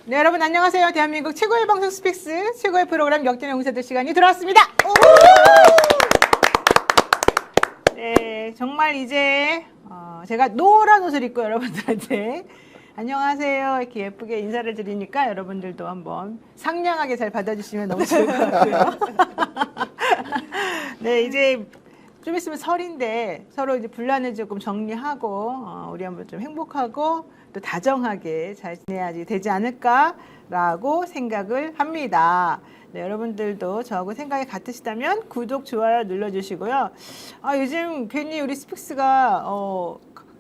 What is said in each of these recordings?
네, 여러분 안녕하세요. 대한민국 최고의 방송 스픽스, 최고의 프로그램 역전의 용사들 시간이 돌아왔습니다. 네, 정말 이제 제가 노란 옷을 입고 여러분들한테 안녕하세요 이렇게 예쁘게 인사를 드리니까 여러분들도 한번 상냥하게 잘 받아주시면 너무 좋을 것 같고요. 네, 이제 좀 있으면 설인데 서로 이제 분란을 조금 정리하고 우리 한번 좀 행복하고 또 다정하게 잘 지내야지 되지 않을까라고 생각을 합니다. 네, 여러분들도 저하고 생각이 같으시다면 구독, 좋아요 눌러주시고요. 요즘 괜히 우리 스픽스가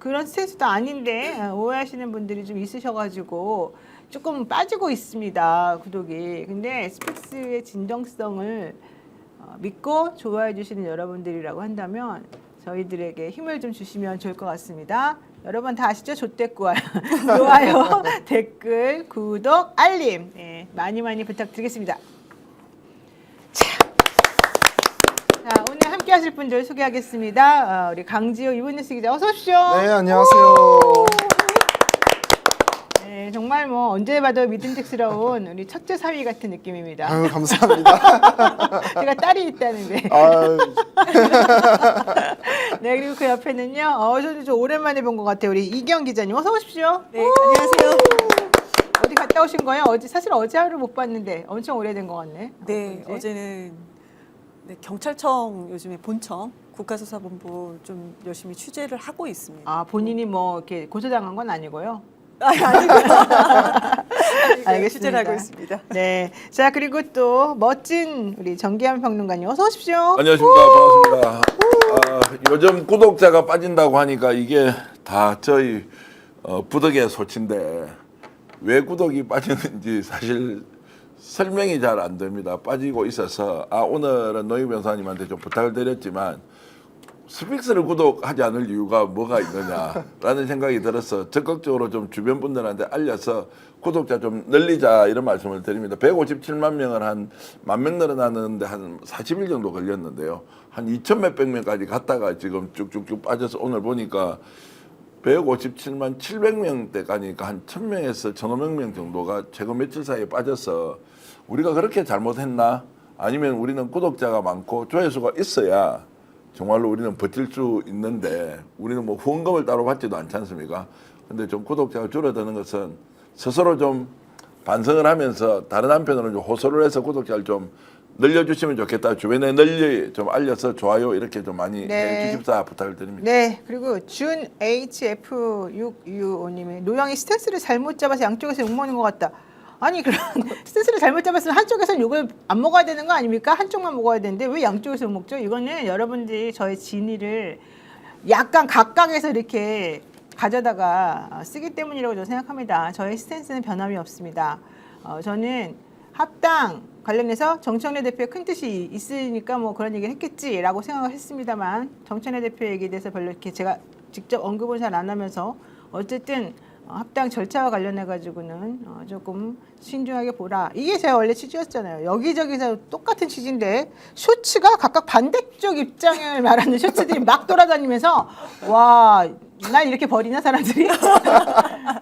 그런 스트레스도 아닌데 오해하시는 분들이 좀 있으셔가지고 조금 빠지고 있습니다. 구독이. 근데 스픽스의 진정성을 믿고 좋아해 주시는 여러분들이라고 한다면 저희들에게 힘을 좀 주시면 좋을 것 같습니다. 여러분 다 아시죠? 좋댓글, 좋아요, 댓글, 구독, 알림 많이 많이 부탁드리겠습니다. 자, 오늘 함께 하실 분들 소개하겠습니다. 우리 강지호 이분뉴스 기자 어서 오십시오. 네, 안녕하세요. 네, 정말 뭐 언제 봐도 믿음직스러운 우리 첫째 사위 같은 느낌입니다. 아유, 감사합니다. 제가 딸이 있다는데. 아유, 네, 그리고 그 옆에는요. 저도 좀 오랜만에 본 것 같아요. 우리 이경 기자님 어서 오십시오. 네, 안녕하세요. 어디 갔다 오신 거예요? 사실 어제 하루 못 봤는데 엄청 오래된 것 같네. 네, 어제? 어제는 경찰청 요즘에 본청 국가수사본부 좀 열심히 취재를 하고 있습니다. 본인이 뭐 이렇게 고소당한 건 아니고요. 알겠습니다. 취재를 하고 있습니다. 네, 자 그리고 또 멋진 우리 정기한 평론가님 어서 오십시오. 안녕하십니까. 반갑습니다. 요즘 구독자가 빠진다고 하니까 이게 다 저희 부덕의 소치인데 왜 구독이 빠지는지 사실 설명이 잘 안 됩니다. 빠지고 있어서 오늘은 노희 변호사님한테 좀 부탁을 드렸지만 스픽스를 구독하지 않을 이유가 뭐가 있느냐라는 생각이 들어서 적극적으로 좀 주변 분들한테 알려서 구독자 좀 늘리자 이런 말씀을 드립니다. 157만 명을 한 10,000명 늘어나는데 한 40일 정도 걸렸는데요. 한 2,000 몇백 명까지 갔다가 지금 쭉쭉쭉 빠져서 오늘 보니까 157만 700명대 가니까 한 1,000명에서 1,500명 정도가 최근 며칠 사이에 빠져서 우리가 그렇게 잘못했나? 아니면 우리는 구독자가 많고 조회수가 있어야 정말로 우리는 버틸 수 있는데 우리는 뭐 후원금을 따로 받지도 않지 않습니까? 근데 좀 구독자가 줄어드는 것은 스스로 좀 반성을 하면서 다른 한편으로는 좀 호소를 해서 구독자를 좀 늘려주시면 좋겠다. 주변에 널리 좀 알려서 좋아요 이렇게 좀 많이 해주십사 부탁을 드립니다. 네, 그리고 준 HF665님이 노영이 스탠스를 잘못 잡아서 양쪽에서 욕먹는 것 같다. 아니 그럼 스탠스를 잘못 잡았으면 한쪽에서는 욕을 안 먹어야 되는 거 아닙니까? 한쪽만 먹어야 되는데 왜 양쪽에서 먹죠? 이거는 여러분들이 저의 진위를 약간 각각에서 이렇게 가져다가 쓰기 때문이라고 저는 생각합니다. 저의 스탠스는 변함이 없습니다. 저는 합당 관련해서 정청래 대표의 큰 뜻이 있으니까 뭐 그런 얘기를 했겠지라고 생각을 했습니다만 정청래 대표 얘기에 대해서 별로 이렇게 제가 직접 언급은 잘 안 하면서 어쨌든 합당 절차와 관련해 가지고는 조금 신중하게 보라. 이게 제가 원래 취지였잖아요. 여기저기서 똑같은 취지인데 쇼츠가 각각 반대쪽 입장을 말하는 쇼츠들이 막 돌아다니면서 와, 날 이렇게 버리나 사람들이?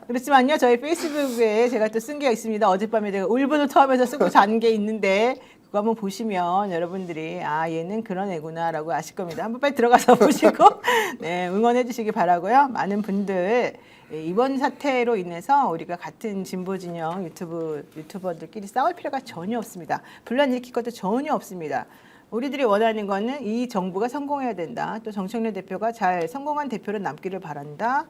그렇지만요, 저희 페이스북에 제가 또 쓴 게 있습니다. 어젯밤에 제가 울분을 토하면서 쓰고 잔 게 있는데 그거 한번 보시면 여러분들이 얘는 그런 애구나라고 아실 겁니다. 한번 빨리 들어가서 보시고 네, 응원해 주시기 바라고요. 많은 분들 이번 사태로 인해서 우리가 같은 진보 진영 유튜버들끼리 싸울 필요가 전혀 없습니다. 분란 일으킬 것도 전혀 없습니다. 우리들이 원하는 거는 이 정부가 성공해야 된다. 또 정청래 대표가 잘 성공한 대표로 남기를 바란다.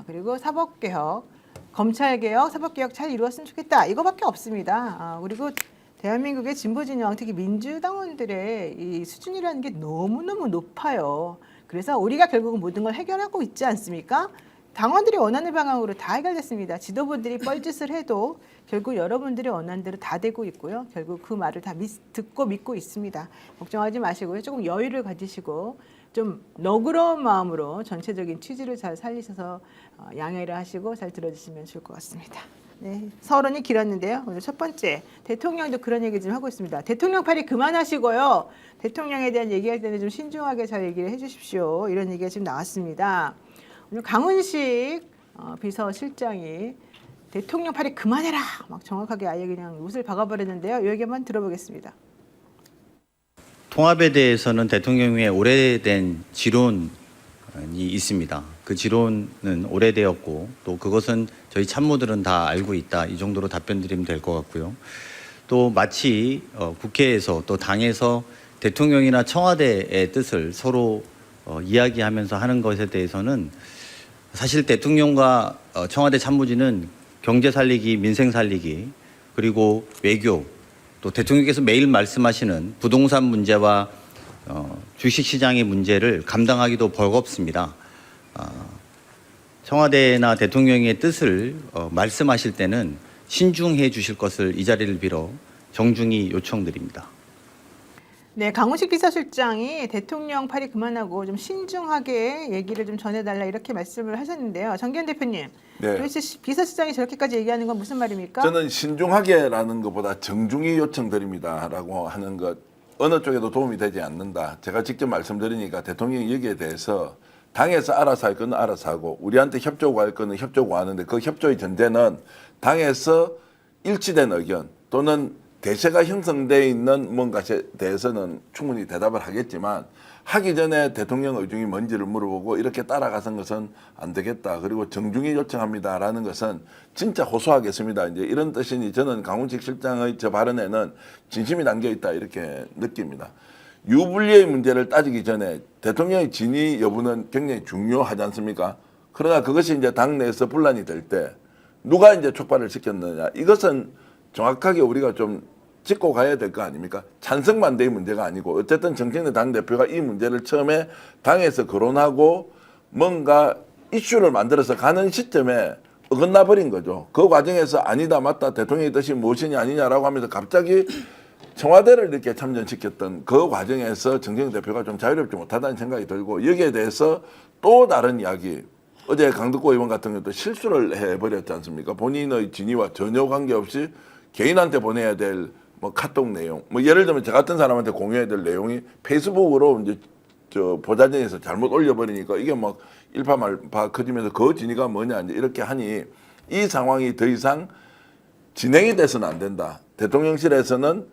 그리고 사법개혁, 검찰개혁, 사법개혁 잘 이루었으면 좋겠다. 이거밖에 없습니다. 그리고 대한민국의 진보진영, 특히 민주당원들의 이 수준이라는 게 너무너무 높아요. 그래서 우리가 결국은 모든 걸 해결하고 있지 않습니까? 당원들이 원하는 방향으로 다 해결됐습니다. 지도부들이 뻘짓을 해도 결국 여러분들이 원하는 대로 다 되고 있고요. 결국 그 말을 다 듣고 믿고 있습니다. 걱정하지 마시고요. 조금 여유를 가지시고 좀 너그러운 마음으로 전체적인 취지를 잘 살리셔서 양해를 하시고 잘 들어주시면 좋을 것 같습니다. 네, 서론이 길었는데요. 오늘 첫 번째, 대통령도 그런 얘기 좀 하고 있습니다. 대통령 팔이 그만하시고요. 대통령에 대한 얘기할 때는 좀 신중하게 잘 얘기를 해주십시오. 이런 얘기가 지금 나왔습니다. 오늘 강훈식 비서실장이 대통령 팔이 그만해라 막 정확하게 아예 그냥 옷을 박아버렸는데요. 이 얘기 한번 들어보겠습니다. 통합에 대해서는 대통령의 오래된 지론이 있습니다. 그 지론은 오래되었고 또 그것은 저희 참모들은 다 알고 있다. 이 정도로 답변 드리면 될 것 같고요. 또 마치 국회에서 또 당에서 대통령이나 청와대의 뜻을 서로 이야기하면서 하는 것에 대해서는 사실 대통령과 청와대 참모진은 경제 살리기, 민생 살리기, 그리고 외교, 또 대통령께서 매일 말씀하시는 부동산 문제와 주식시장의 문제를 감당하기도 버겁습니다. 청와대나 대통령의 뜻을 말씀하실 때는 신중해 주실 것을 이 자리를 빌어 정중히 요청드립니다. 네, 강훈식 비서실장이 대통령 팔이 그만하고 좀 신중하게 얘기를 좀 전해달라 이렇게 말씀을 하셨는데요. 정기현 대표님, 네. 도대체 비서실장이 저렇게까지 얘기하는 건 무슨 말입니까? 저는 신중하게라는 것보다 정중히 요청드립니다라고 하는 것 어느 쪽에도 도움이 되지 않는다. 제가 직접 말씀드리니까 대통령이 여기에 대해서 당에서 알아서 할 거는 알아서 하고 우리한테 협조 구할 거는 협조 구하는데 그 협조의 전제는 당에서 일치된 의견 또는 대세가 형성되어 있는 뭔가에 대해서는 충분히 대답을 하겠지만 하기 전에 대통령 의중이 뭔지를 물어보고 이렇게 따라가선 것은 안 되겠다. 그리고 정중히 요청합니다라는 것은 진짜 호소하겠습니다. 이제 이런 뜻이니 저는 강훈식 실장의 저 발언에는 진심이 담겨 있다 이렇게 느낍니다. 유불리의 문제를 따지기 전에 대통령의 진위 여부는 굉장히 중요하지 않습니까? 그러나 그것이 이제 당내에서 분란이 될 때 누가 이제 촉발을 시켰느냐 이것은 정확하게 우리가 좀 짚고 가야 될 거 아닙니까? 찬성 반대의 문제가 아니고 어쨌든 정청래 당대표가 이 문제를 처음에 당에서 거론하고 뭔가 이슈를 만들어서 가는 시점에 어긋나 버린 거죠. 그 과정에서 아니다 맞다 대통령의 뜻이 무엇이냐 아니냐라고 하면서 갑자기 청와대를 이렇게 참전시켰던 그 과정에서 정청래 대표가 좀 자유롭지 못하다는 생각이 들고 여기에 대해서 또 다른 이야기 어제 강덕구 의원 같은 경우도 실수를 해버렸지 않습니까? 본인의 진위와 전혀 관계없이 개인한테 보내야 될 뭐 카톡 내용, 뭐 예를 들면 저 같은 사람한테 공유해야 될 내용이 페이스북으로 이제 저 보좌진에서 잘못 올려버리니까 이게 막 일파만파 커지면서 그 진위가 뭐냐 이제 이렇게 하니 이 상황이 더 이상 진행이 돼서는 안 된다. 대통령실에서는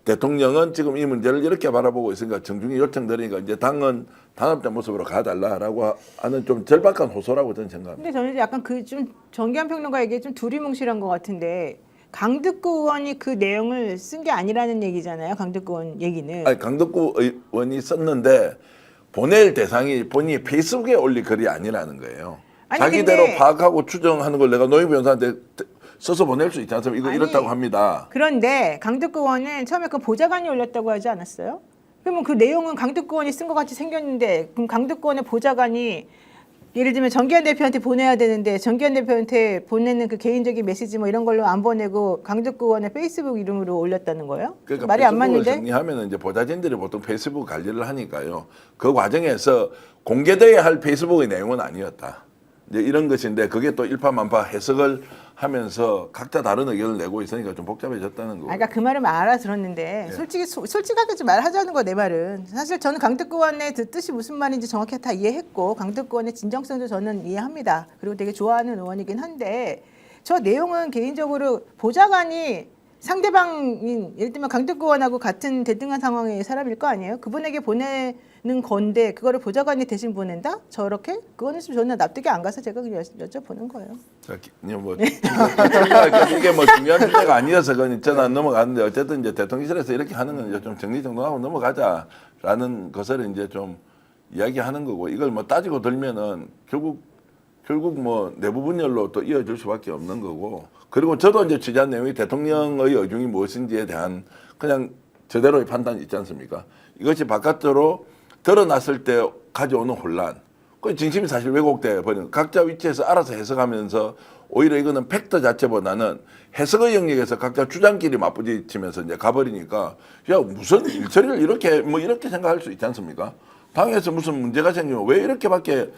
대통령은 지금 이 문제를 이렇게 바라보고 있으니까 정중히 요청드리니까 이제 당은 단합된 모습으로 가달라라고 하는 좀 절박한 호소라고 저는 생각합니다. 근데 저는 약간 그 좀 정기현 평론가에게 좀 두리뭉실한 것 같은데 강득구 의원이 그 내용을 쓴 게 아니라는 얘기잖아요. 강득구 의원 얘기는. 아니, 강덕구 의원이 썼는데 보낼 대상이 본인이 페이스북에 올릴 글이 아니라는 거예요. 아니, 자기대로 근데- 파악하고 추정하는 걸 내가 노희 변호사한테 써서 보낼 수 있지 않습니까? 이거 아니, 이렇다고 합니다. 그런데 강득구 의원은 처음에 그 보좌관이 올렸다고 하지 않았어요? 그러면 그 내용은 강득구 의원이 쓴 것 같이 생겼는데 그럼 강득구 의원의 보좌관이 예를 들면 정기현 대표한테 보내야 되는데 정기현 대표한테 보내는 그 개인적인 메시지 뭐 이런 걸로 안 보내고 강득구 의원의 페이스북 이름으로 올렸다는 거예요? 그러니까 말이 안 페이스북을 맞는데? 정리하면 이제 보좌진들이 보통 페이스북 관리를 하니까요. 그 과정에서 공개돼야 할 페이스북의 내용은 아니었다. 이제 이런 것인데 그게 또 일파만파 해석을 하면서 각자 다른 의견을 내고 있으니까 좀 복잡해졌다는 거고. 그러니까 그 말은 알아들었는데 솔직하게 좀 말하자는 거 내 말은 사실 저는 강득구 의원의 그 뜻이 무슨 말인지 정확히 다 이해했고 강득구 의원의 진정성도 저는 이해합니다. 그리고 되게 좋아하는 의원이긴 한데 저 내용은 개인적으로 보좌관이 상대방인 예를 들면 강득구 의원하고 같은 대등한 상황의 사람일 거 아니에요? 그분에게 보내는 건데 그거를 보좌관이 대신 보낸다? 저렇게? 그거는 좀 저는 납득이 안 가서 제가 그냥 여쭤보는 거예요. 그냥 뭐 이게 뭐 중요한 주제가 아니어서 그건 저는 넘어가는데 어쨌든 이제 대통령실에서 이렇게 하는 건 이제 좀 정리정돈하고 넘어가자라는 것을 이제 좀 이야기하는 거고 이걸 뭐 따지고 들면은 결국 뭐 내부 분열로 또 이어질 수밖에 없는 거고 그리고 저도 이제 취재한 내용이 대통령의 의중이 무엇인지에 대한 그냥 제대로의 판단이 있지 않습니까? 이것이 바깥으로 드러났을 때 가져오는 혼란 그 진심이 사실 왜곡돼 버리는 각자 위치에서 알아서 해석하면서 오히려 이거는 팩트 자체보다는 해석의 영역에서 각자 주장끼리 맞부딪히면서 이제 가버리니까 야 무슨 일처리를 이렇게 뭐 이렇게 생각할 수 있지 않습니까? 당에서 무슨 문제가 생기면 왜 이렇게밖에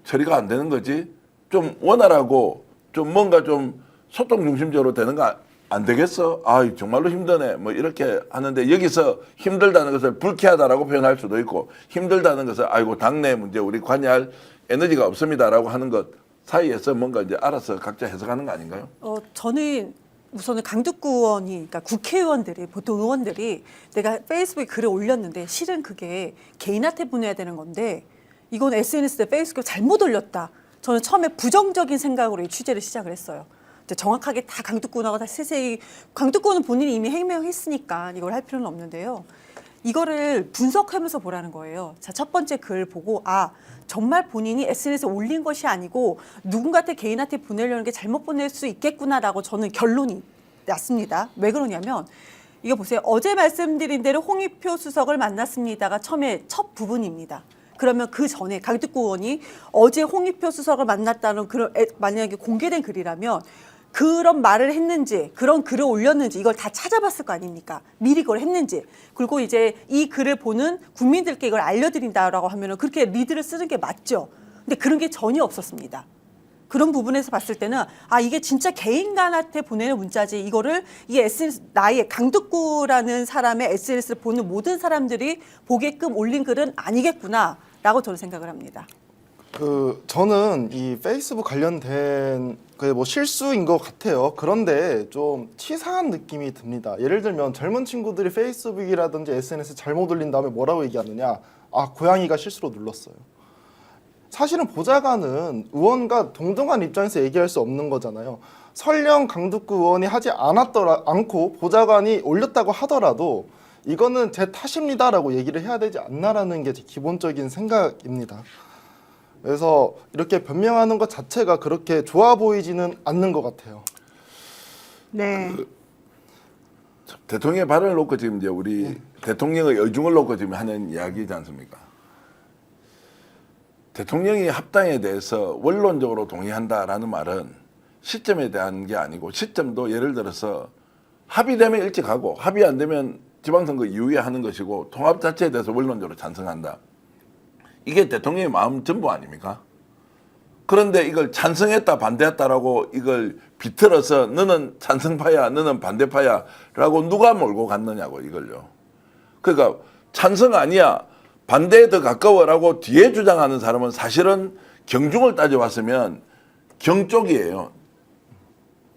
처리가 안 되는 거지? 좀 원활하고 좀 뭔가 좀 소통 중심적으로 되는 거 안 되겠어? 아 정말로 힘드네. 뭐 이렇게 하는데 여기서 힘들다는 것을 불쾌하다라고 표현할 수도 있고 힘들다는 것을 아이고 당내 문제 우리 관여할 에너지가 없습니다라고 하는 것 사이에서 뭔가 이제 알아서 각자 해석하는 거 아닌가요? 저는 우선은 강북구 의원이, 그러니까 국회의원들이, 보통 의원들이 내가 페이스북에 글을 올렸는데 실은 그게 개인한테 보내야 되는 건데 이건 SNS에 페이스북에 잘못 올렸다. 저는 처음에 부정적인 생각으로 이 취재를 시작을 했어요. 이제 정확하게 다 강북구 의원하고 다 세세히, 강북구는 본인이 이미 해명했으니까 이걸 할 필요는 없는데요. 이거를 분석하면서 보라는 거예요. 자, 첫 번째 글 보고 정말 본인이 SNS에 올린 것이 아니고 누군가한테 개인한테 보내려는 게 잘못 보낼 수 있겠구나라고 저는 결론이 났습니다. 왜 그러냐면 이거 보세요. 어제 말씀드린 대로 홍익표 수석을 만났습니다가 처음에 첫 부분입니다. 그러면 그 전에 강북구 의원이 어제 홍익표 수석을 만났다는 그런 만약에 공개된 글이라면 그런 말을 했는지 그런 글을 올렸는지 이걸 다 찾아봤을 거 아닙니까? 미리 그걸 했는지. 그리고 이제 이 글을 보는 국민들께 이걸 알려드린다라고 하면은 그렇게 리드를 쓰는 게 맞죠. 근데 그런 게 전혀 없었습니다. 그런 부분에서 봤을 때는 이게 진짜 개인간한테 보내는 문자지 이거를 이 SNS 나의 강북구라는 사람의 SNS를 보는 모든 사람들이 보게끔 올린 글은 아니겠구나라고 저는 생각을 합니다. 저는 이 페이스북 관련된 뭐 실수인 것 같아요. 그런데 좀 치사한 느낌이 듭니다. 예를 들면 젊은 친구들이 페이스북이라든지 SNS 잘못 올린 다음에 뭐라고 얘기하느냐? 고양이가 실수로 눌렀어요. 사실은 보좌관은 의원과 동등한 입장에서 얘기할 수 없는 거잖아요. 설령 강북구 의원이 하지 않고 보좌관이 올렸다고 하더라도 이거는 제 탓입니다라고 얘기를 해야 되지 않나라는 게 제 기본적인 생각입니다. 그래서 이렇게 변명하는 것 자체가 그렇게 좋아 보이지는 않는 것 같아요. 네. 대통령의 발언을 놓고 지금 이제 우리 대통령의 의중을 놓고 지금 하는 이야기지 않습니까? 대통령이 합당에 대해서 원론적으로 동의한다라는 말은 시점에 대한 게 아니고 시점도 예를 들어서 합의되면 일찍 하고 합의 안 되면 지방선거 이후에 하는 것이고 통합 자체에 대해서 원론적으로 찬성한다. 이게 대통령의 마음 전부 아닙니까? 그런데 이걸 찬성했다 반대했다라고 이걸 비틀어서 너는 찬성파야 너는 반대파야라고 누가 몰고 갔느냐고 이걸요. 그러니까 찬성 아니야 반대에 더 가까워라고 뒤에 주장하는 사람은 사실은 경중을 따져봤으면 경 쪽이에요.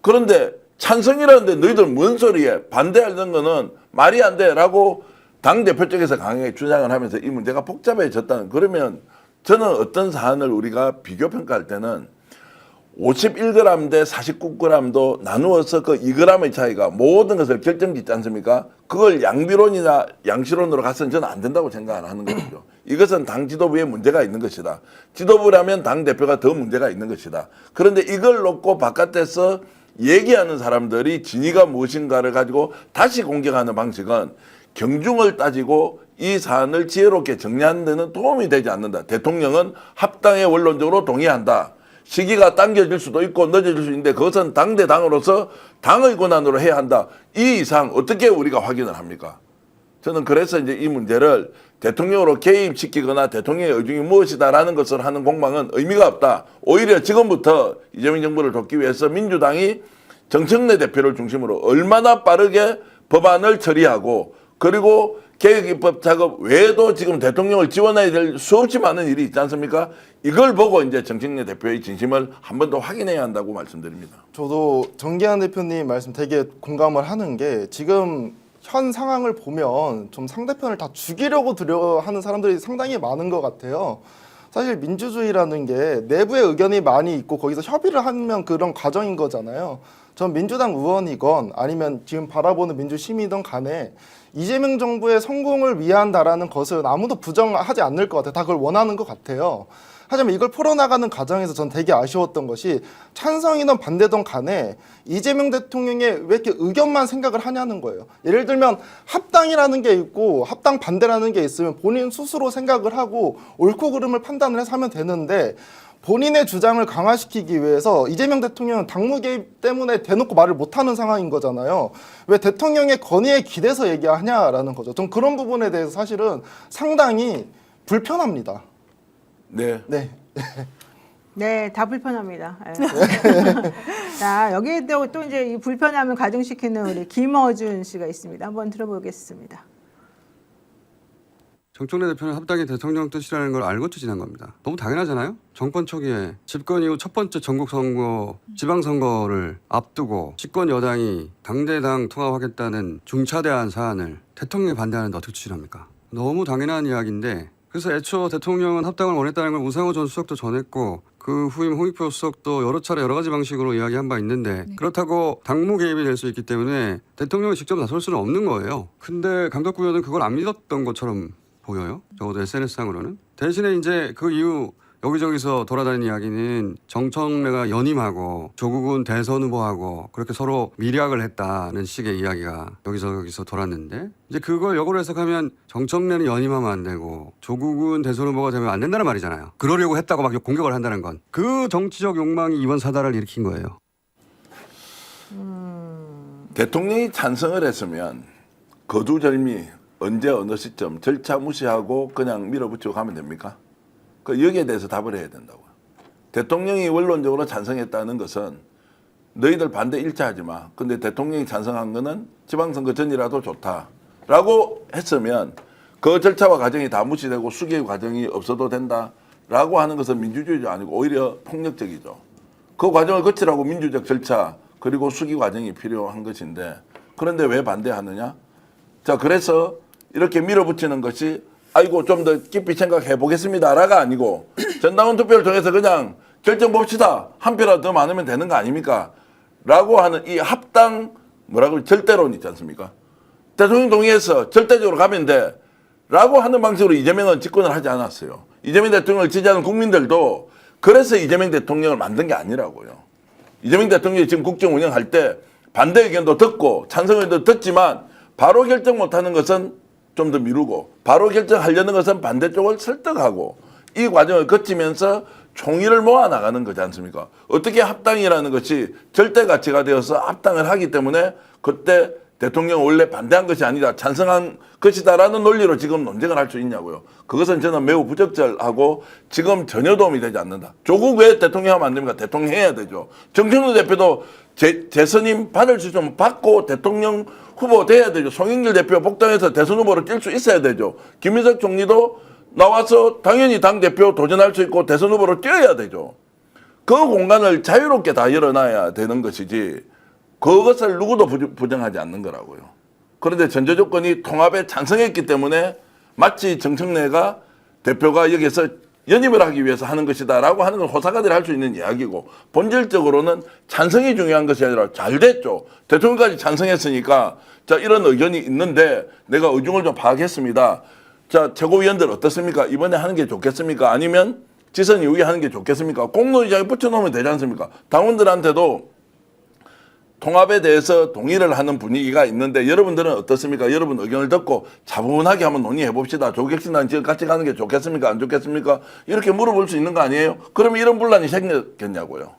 그런데 찬성이라는데 너희들 뭔 소리야 반대하는 거는 말이 안 돼라고 당대표 쪽에서 강하게 주장을 하면서 이 문제가 복잡해졌다는. 그러면 저는 어떤 사안을 우리가 비교평가할 때는 51g 대 49g도 나누어서 그 2g의 차이가 모든 것을 결정짓지 않습니까? 그걸 양비론이나 양시론으로 가서는 저는 안 된다고 생각하는 거죠. 이것은 당 지도부에 문제가 있는 것이다. 지도부라면 당대표가 더 문제가 있는 것이다. 그런데 이걸 놓고 바깥에서 얘기하는 사람들이 진위가 무엇인가를 가지고 다시 공격하는 방식은 경중을 따지고 이 사안을 지혜롭게 정리하는 데는 도움이 되지 않는다. 대통령은 합당에 원론적으로 동의한다. 시기가 당겨질 수도 있고 늦어질 수 있는데 그것은 당대당으로서 당의 권한으로 해야 한다. 이 이상 어떻게 우리가 확인을 합니까? 저는 그래서 이제 이 문제를 대통령으로 개입시키거나 대통령의 의중이 무엇이다라는 것을 하는 공방은 의미가 없다. 오히려 지금부터 이재명 정부를 돕기 위해서 민주당이 정청래 대표를 중심으로 얼마나 빠르게 법안을 처리하고 그리고 개혁입법 작업 외에도 지금 대통령을 지원해야 될 수없이 많은 일이 있지 않습니까? 이걸 보고 이제 정청래 대표의 진심을 한 번 더 확인해야 한다고 말씀드립니다. 저도 정기환 대표님 말씀 되게 공감을 하는 게 지금 현 상황을 보면 좀 상대편을 다 죽이려고 들여 하는 사람들이 상당히 많은 것 같아요. 사실 민주주의라는 게 내부의 의견이 많이 있고 거기서 협의를 하면 그런 과정인 거잖아요. 전 민주당 의원이건 아니면 지금 바라보는 민주시민이든 간에 이재명 정부의 성공을 위한다라는 것은 아무도 부정하지 않을 것 같아요. 다 그걸 원하는 것 같아요. 하지만 이걸 풀어나가는 과정에서 전 되게 아쉬웠던 것이 찬성이든 반대든 간에 이재명 대통령의 왜 이렇게 의견만 생각을 하냐는 거예요. 예를 들면 합당이라는 게 있고 합당 반대라는 게 있으면 본인 스스로 생각을 하고 옳고 그름을 판단을 해서 하면 되는데 본인의 주장을 강화시키기 위해서 이재명 대통령은 당무 개입 때문에 대놓고 말을 못하는 상황인 거잖아요. 왜 대통령의 건의에 기대서 얘기하냐라는 거죠. 전 그런 부분에 대해서 사실은 상당히 불편합니다. 네. 네. 네, 다 불편합니다. 네. 자, 여기에 또 이제 이 불편함을 가중시키는 우리 김어준 씨가 있습니다. 한번 들어보겠습니다. 정청래 대표는 합당이 대통령 뜻이라는 걸 알고 추진한 겁니다. 너무 당연하잖아요. 정권 초기에 집권 이후 첫 번째 전국 선거, 지방선거를 앞두고 집권 여당이 당대당 통합하겠다는 중차대한 사안을 대통령이 반대하는데 어떻게 추진합니까? 너무 당연한 이야기인데, 그래서 애초 대통령은 합당을 원했다는 걸 우상호 전 수석도 전했고 그 후임 홍익표 수석도 여러 차례 여러 가지 방식으로 이야기한 바 있는데, 그렇다고 당무 개입이 될 수 있기 때문에 대통령이 직접 나설 수는 없는 거예요. 근데 강덕구 의원은 그걸 안 믿었던 것처럼 보여요. 적어도 SNS상으로는. 대신에 이제 그 이후 여기저기서 돌아다니는 이야기는 정청래가 연임하고 조국은 대선 후보하고 그렇게 서로 밀약을 했다는 식의 이야기가 여기저기서 돌았는데, 이제 그걸 역으로 해석하면 정청래는 연임하면 안 되고 조국은 대선 후보가 되면 안 된다는 말이잖아요. 그러려고 했다고 막 공격을 한다는 건 그 정치적 욕망이 이번 사달을 일으킨 거예요. 대통령이 찬성을 했으면 거두절미 언제 어느 시점 절차 무시하고 그냥 밀어붙이고 가면 됩니까? 그 여기에 대해서 답을 해야 된다고요. 대통령이 원론적으로 찬성했다는 것은 너희들 반대 일차하지 마. 근데 대통령이 찬성한 거는 지방선거 전이라도 좋다라고 했으면 그 절차와 과정이 다 무시되고 수기 과정이 없어도 된다라고 하는 것은 민주주의가 아니고 오히려 폭력적이죠. 그 과정을 거치라고 민주적 절차 그리고 수기 과정이 필요한 것인데, 그런데 왜 반대하느냐? 자, 그래서 이렇게 밀어붙이는 것이 아이고 좀 더 깊이 생각해 보겠습니다라가 아니고 전당원 투표를 통해서 그냥 결정 봅시다. 한 표라도 더 많으면 되는 거 아닙니까? 라고 하는 이 합당 뭐라고 절대론 있지 않습니까? 대통령 동의해서 절대적으로 가면 돼 라고 하는 방식으로 이재명은 집권을 하지 않았어요. 이재명 대통령을 지지하는 국민들도 그래서 이재명 대통령을 만든 게 아니라고요. 이재명 대통령이 지금 국정 운영할 때 반대 의견도 듣고 찬성 의견도 듣지만 바로 결정 못하는 것은 좀 더 미루고 바로 결정하려는 것은 반대쪽을 설득하고 이 과정을 거치면서 총의를 모아 나가는 거지 않습니까? 어떻게 합당이라는 것이 절대 가치가 되어서 합당을 하기 때문에 그때 대통령 원래 반대한 것이 아니라 찬성한 것이다라는 논리로 지금 논쟁을 할 수 있냐고요. 그것은 저는 매우 부적절하고 지금 전혀 도움이 되지 않는다. 조국 왜 대통령 하면 안 됩니까? 대통령 해야 되죠. 정청래 대표도 재선임 받을 수 좀 받고 대통령 후보 돼야 되죠. 송영길 대표 복당해서 대선 후보를 뛸 수 있어야 되죠. 김인석 총리도 나와서 당연히 당대표 도전할 수 있고 대선 후보로 뛰어야 되죠. 그 공간을 자유롭게 다 열어놔야 되는 것이지 그것을 누구도 부정하지 않는 거라고요. 그런데 전제 조건이 통합에 찬성했기 때문에 마치 정청래가 대표가 여기서 연임을 하기 위해서 하는 것이다라고 하는 건 호사가들이 할 수 있는 이야기고, 본질적으로는 찬성이 중요한 것이 아니라 잘 됐죠. 대통령까지 찬성했으니까 자 이런 의견이 있는데 내가 의중을 좀 파악했습니다. 자 최고위원들 어떻습니까? 이번에 하는 게 좋겠습니까? 아니면 지선 이후에 하는 게 좋겠습니까? 공론의장에 붙여놓으면 되지 않습니까? 당원들한테도 통합에 대해서 동의를 하는 분위기가 있는데 여러분들은 어떻습니까? 여러분 의견을 듣고 차분하게 한번 논의해 봅시다. 조국혁신당 지금 같이 가는 게 좋겠습니까? 안 좋겠습니까? 이렇게 물어볼 수 있는 거 아니에요? 그러면 이런 분란이 생겼겠냐고요.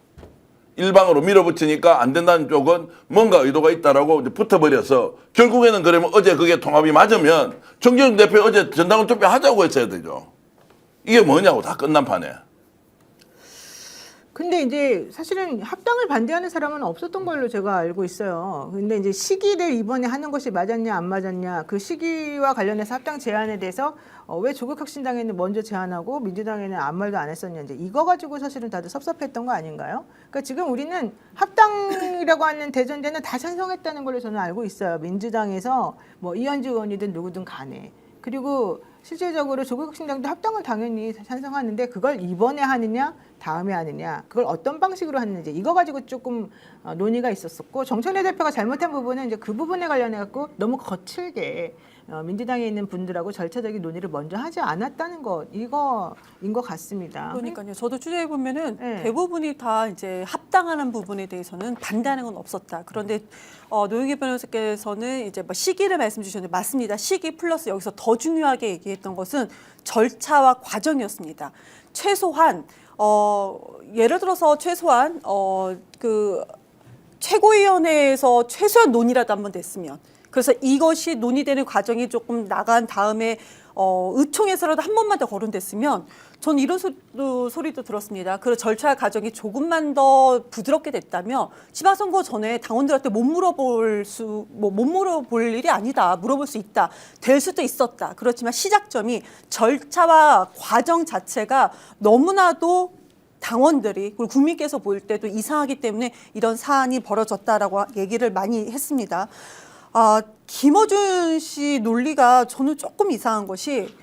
일방으로 밀어붙이니까 안 된다는 쪽은 뭔가 의도가 있다라고 붙어버려서 결국에는 그러면 어제 그게 통합이 맞으면 정재영 대표 어제 전당원 투표 하자고 했어야 되죠. 이게 뭐냐고 다 끝난 판에. 근데 이제 사실은 합당을 반대하는 사람은 없었던 걸로 제가 알고 있어요. 근데 이제 시기를 이번에 하는 것이 맞았냐 안 맞았냐, 그 시기와 관련해서 합당 제안에 대해서 왜 조국혁신당에는 먼저 제안하고 민주당에는 아무 말도 안 했었냐, 이제 이거 가지고 사실은 다들 섭섭했던 거 아닌가요? 그러니까 지금 우리는 합당이라고 하는 대전제는 다 찬성했다는 걸로 저는 알고 있어요. 민주당에서 뭐 이현주 의원이든 누구든 간에. 그리고 실질적으로 조국혁신당도 합당은 당연히 찬성하는데 그걸 이번에 하느냐 다음에 하느냐, 그걸 어떤 방식으로 하는지 이거 가지고 조금 논의가 있었었고, 정청래 대표가 잘못한 부분은 이제 그 부분에 관련해 갖고 너무 거칠게 민주당에 있는 분들하고 절차적인 논의를 먼저 하지 않았다는 것, 이거인 것 같습니다. 그러니까요. 저도 취재해 보면은 네. 대부분이 다 이제 합당하는 부분에 대해서는 반대하는 건 없었다. 그런데 노영희 변호사께서는 이제 뭐 시기를 말씀 주셨는데 맞습니다. 시기 플러스 여기서 더 중요하게 얘기했던 것은 절차와 과정이었습니다. 최소한 예를 들어서 최소한 그 최고위원회에서 최소한 논의라도 한번 됐으면, 그래서 이것이 논의되는 과정이 조금 나간 다음에 의총에서라도 한 번만 더 거론됐으면 저는 이런 소리도 들었습니다. 그 절차 과정이 조금만 더 부드럽게 됐다면 지방선거 전에 당원들한테 못 물어볼 일이 아니다. 물어볼 수 있다. 될 수도 있었다. 그렇지만 시작점이 절차와 과정 자체가 너무나도 당원들이 그리고 국민께서 볼 때도 이상하기 때문에 이런 사안이 벌어졌다라고 얘기를 많이 했습니다. 김어준 씨 논리가 저는 조금 이상한 것이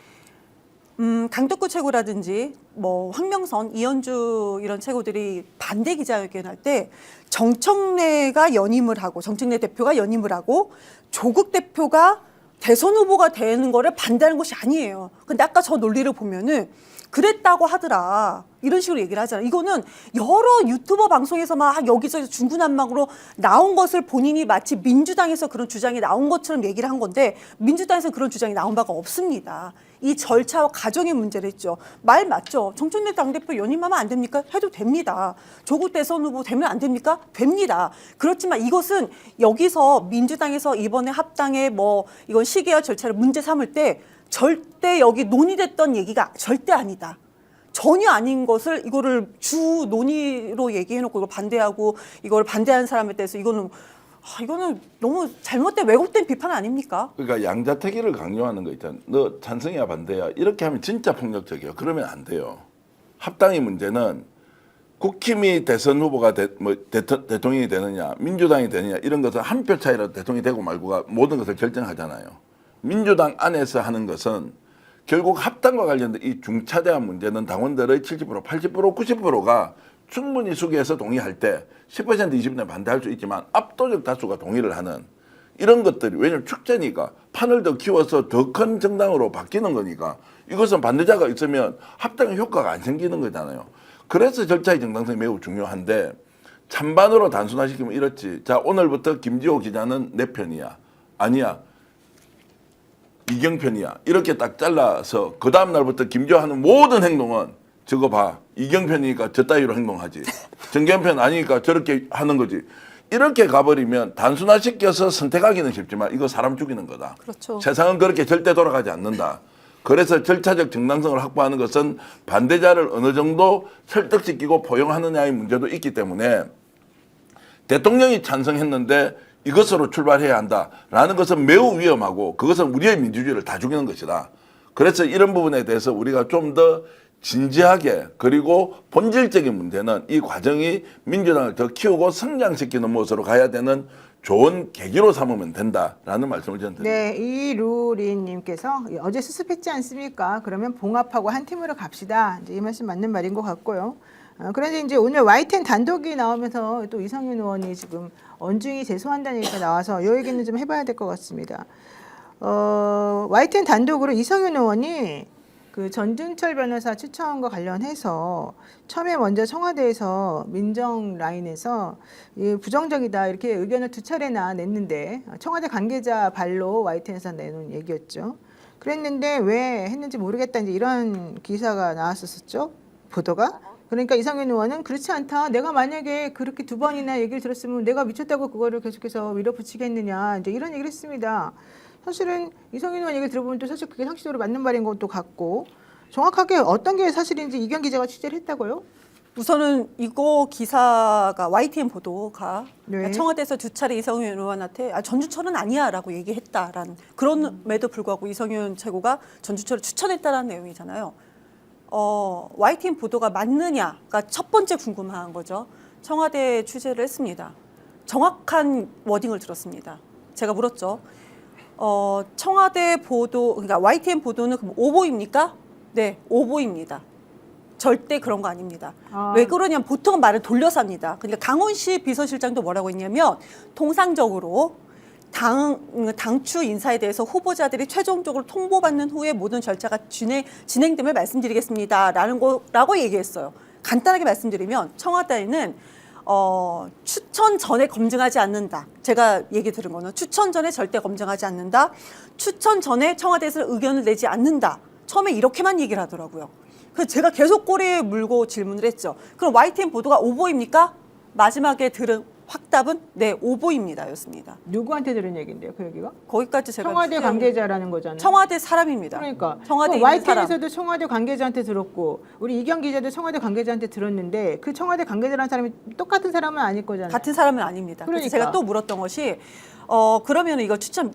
강덕구 최고라든지 뭐 황명선, 이현주 이런 최고들이 반대 기자회견할 때 정청래가 연임을 하고 정청래 대표가 연임을 하고 조국 대표가 대선 후보가 되는 거를 반대하는 것이 아니에요. 근데 아까 저 논리를 보면은 그랬다고 하더라. 이런 식으로 얘기를 하잖아요. 이거는 여러 유튜버 방송에서 막 여기저기 중구난방으로 나온 것을 본인이 마치 민주당에서 그런 주장이 나온 것처럼 얘기를 한 건데 민주당에서 그런 주장이 나온 바가 없습니다. 이 절차와 과정의 문제를 했죠. 말 맞죠? 정청래 당대표 연임하면 안 됩니까? 해도 됩니다. 조국 대선 후보 되면 안 됩니까? 됩니다. 그렇지만 이것은 여기서 민주당에서 이번에 합당에 뭐 이건 시기와 절차를 문제 삼을 때 절대 여기 논의됐던 얘기가 절대 아니다. 전혀 아닌 것을 이거를 주 논의로 얘기해놓고 이걸 반대하고 이걸 반대하는 사람에 대해서 이거는 너무 잘못된 왜곡된 비판 아닙니까? 그러니까 양자택일을 강요하는 거 있잖아. 너 찬성이야 반대야 이렇게 하면 진짜 폭력적이야. 그러면 안 돼요. 합당의 문제는 국힘이 대선 후보가 대통령이 되느냐 민주당이 되느냐 이런 것은 한 표 차이라도 대통령이 되고 말고가 모든 것을 결정하잖아요. 민주당 안에서 하는 것은 결국 합당과 관련된 이 중차대한 문제는 당원들의 70%, 80%, 90%가 충분히 수기해서 동의할 때 10%, 20% 반대할 수 있지만 압도적 다수가 동의를 하는 이런 것들이 왜냐하면 축제니까 판을 더 키워서 더 큰 정당으로 바뀌는 거니까 이것은 반대자가 있으면 합당의 효과가 안 생기는 거잖아요. 그래서 절차의 정당성이 매우 중요한데 찬반으로 단순화시키면 이렇지. 자 오늘부터 김지호 기자는 내 편이야. 아니야. 이경편이야. 이렇게 딱 잘라서 그 다음 날부터 김지호 하는 모든 행동은 저거 봐. 이경편이니까 저 따위로 행동하지. 정경편 아니니까 저렇게 하는 거지. 이렇게 가버리면 단순화시켜서 선택하기는 쉽지만 이거 사람 죽이는 거다. 그렇죠. 세상은 그렇게 절대 돌아가지 않는다. 그래서 절차적 정당성을 확보하는 것은 반대자를 어느 정도 설득시키고 포용하느냐의 문제도 있기 때문에 대통령이 찬성했는데 이것으로 출발해야 한다라는 것은 매우 위험하고 그것은 우리의 민주주의를 다 죽이는 것이다. 그래서 이런 부분에 대해서 우리가 좀 더 진지하게 그리고 본질적인 문제는 이 과정이 민주당을 더 키우고 성장시키는 모습으로 가야 되는 좋은 계기로 삼으면 된다라는 말씀을 저는 드립니다. 네, 이루리님께서 어제 수습했지 않습니까? 그러면 봉합하고 한 팀으로 갑시다. 이제 이 말씀 맞는 말인 것 같고요. 그런데 이제 오늘 YTN 단독이 나오면서 또 이성윤 의원이 지금 언중이 제소한다는 얘기가 나와서 이 얘기는 좀 해봐야 될 것 같습니다. YTN 단독으로 이성윤 의원이 그 전준철 변호사 추천과 관련해서 처음에 먼저 청와대에서 민정 라인에서 부정적이다 이렇게 의견을 2차례나 냈는데 청와대 관계자 발로 YTN에서 내놓은 얘기였죠. 그랬는데 왜 했는지 모르겠다 이제 이런 기사가 나왔었죠. 보도가. 그러니까 이성윤 의원은 그렇지 않다. 내가 만약에 그렇게 2번이나 얘기를 들었으면 내가 미쳤다고 그거를 계속해서 밀어붙이겠느냐 이제 이런 얘기를 했습니다. 사실은 이성윤 의원 얘기를 들어보면 또 사실 그게 상식적으로 맞는 말인 것도 같고 정확하게 어떤 게 사실인지 이경 기자가 취재를 했다고요? 우선은 이거 기사가 YTN 보도가 네. 청와대에서 2차례 이성윤 의원한테 전주철은 아니야라고 얘기했다라는 그럼에도 불구하고 이성윤 최고가 전주철을 추천했다라는 내용이잖아요. YTN 보도가 맞느냐가 첫 번째 궁금한 거죠. 청와대 취재를 했습니다. 정확한 워딩을 들었습니다. 제가 물었죠. 청와대 보도, 그러니까 YTN 보도는 그럼 오보입니까? 네, 오보입니다. 절대 그런 거 아닙니다. 왜 그러냐면 보통은 말을 돌려서 합니다. 그러니까 강원시 비서실장도 뭐라고 했냐면 통상적으로 당추 인사에 대해서 후보자들이 최종적으로 통보받는 후에 모든 절차가 진행됨을 말씀드리겠습니다. 라고 얘기했어요. 간단하게 말씀드리면 청와대는 추천 전에 검증하지 않는다. 제가 얘기 들은 거는 추천 전에 절대 검증하지 않는다. 추천 전에 청와대에서 의견을 내지 않는다. 처음에 이렇게만 얘기를 하더라고요. 그래서 제가 계속 꼬리에 물고 질문을 했죠. 그럼 YTN 보도가 오보입니까? 마지막에 들은 확답은 네, 오보입니다였습니다. 누구한테 들은 얘기인데요, 그 얘기가? 거기까지 제가 청와대 취재한- 관계자라는 거잖아요. 청와대 사람입니다. 그러니까 청와대 뭐 있는 사람. YTN에서도 청와대 관계자한테 들었고 우리 이경 기자도 청와대 관계자한테 들었는데 그 청와대 관계자라는 사람이 똑같은 사람은 아닐 거잖아요. 같은 사람은 아닙니다. 그래서 그러니까. 제가 또 물었던 것이 그러면 이거 추천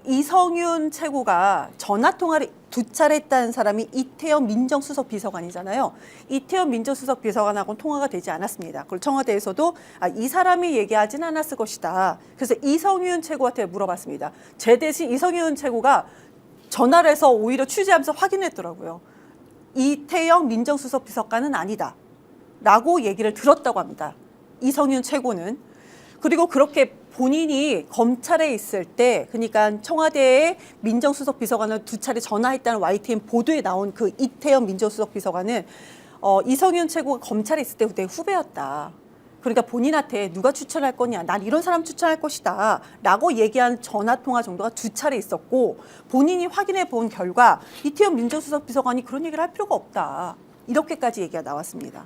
이성윤 최고가 전화 통화를 2차례 했다는 사람이 이태원 민정수석 비서관이잖아요. 이태원 민정수석 비서관하고는 통화가 되지 않았습니다. 그리고 청와대에서도 이 사람이 얘기하진 않았을 것이다. 그래서 이성윤 최고한테 물어봤습니다. 제 대신 이성윤 최고가 전화를 해서 오히려 취재하면서 확인했더라고요. 이태영 민정수석 비서관은 아니다. 라고 얘기를 들었다고 합니다. 이성윤 최고는. 그리고 그렇게 본인이 검찰에 있을 때, 그러니까 청와대의 민정수석 비서관을 2차례 전화했다는 YTN 보도에 나온 그 이태영 민정수석 비서관은 이성윤 최고가 검찰에 있을 때 그때 후배였다. 그러니까 본인한테 누가 추천할 거냐, 난 이런 사람 추천할 것이다 라고 얘기한 전화통화 정도가 2차례 있었고, 본인이 확인해 본 결과 이태영 민정수석 비서관이 그런 얘기를 할 필요가 없다, 이렇게까지 얘기가 나왔습니다.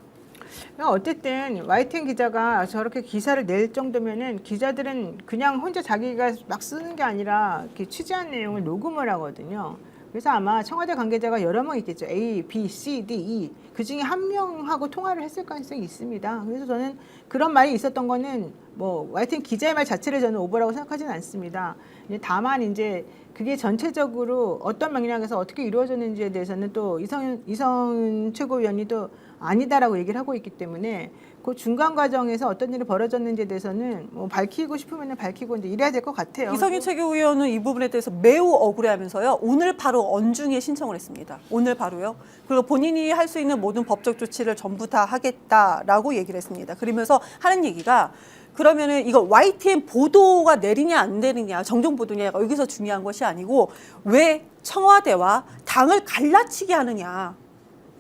어쨌든 YTN 기자가 저렇게 기사를 낼 정도면은 기자들은 그냥 혼자 자기가 막 쓰는 게 아니라 이렇게 취재한 내용을 녹음을 하거든요. 그래서 아마 청와대 관계자가 여러 명 있겠죠. A, B, C, D, E. 그 중에 한 명하고 통화를 했을 가능성이 있습니다. 그래서 저는 그런 말이 있었던 거는 뭐 YTN 기자의 말 자체를 저는 오보라고 생각하지는 않습니다. 다만 이제 그게 전체적으로 어떤 맥락에서 어떻게 이루어졌는지에 대해서는 또 이성윤 최고위원이 또 아니다라고 얘기를 하고 있기 때문에 그 중간 과정에서 어떤 일이 벌어졌는지에 대해서는 뭐 밝히고 싶으면 밝히고 이제 이래야 될 것 같아요. 이성윤 최고위원은 이 부분에 대해서 매우 억울해하면서요. 오늘 바로 언중에 신청을 했습니다. 오늘 바로요. 그리고 본인이 할 수 있는 모든 법적 조치를 전부 다 하겠다라고 얘기를 했습니다. 그러면서 하는 얘기가 그러면은 이거 YTN 보도가 내리냐 안 내리냐, 정정 보도냐, 여기서 중요한 것이 아니고 왜 청와대와 당을 갈라치게 하느냐.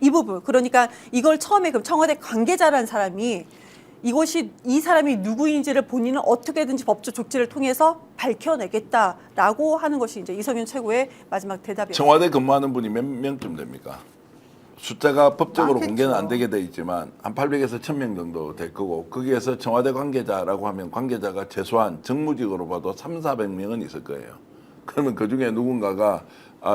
이 부분. 그러니까 이걸 처음에 그 청와대 관계자라는 사람이 이 사람이 누구인지를 본인은 어떻게든지 법적 조치를 통해서 밝혀내겠다라고 하는 것이 이제 이성윤 최고의 마지막 대답이었습니다. 청와대 근무하는 분이 몇 명쯤 됩니까? 숫자가 법적으로 많겠죠. 공개는 안 되게 돼 있지만 한 800에서 1000명 정도 될 거고, 거기에서 청와대 관계자라고 하면 관계자가 최소한 정무직으로 봐도 300~400명은 있을 거예요. 그러면 그중에 누군가가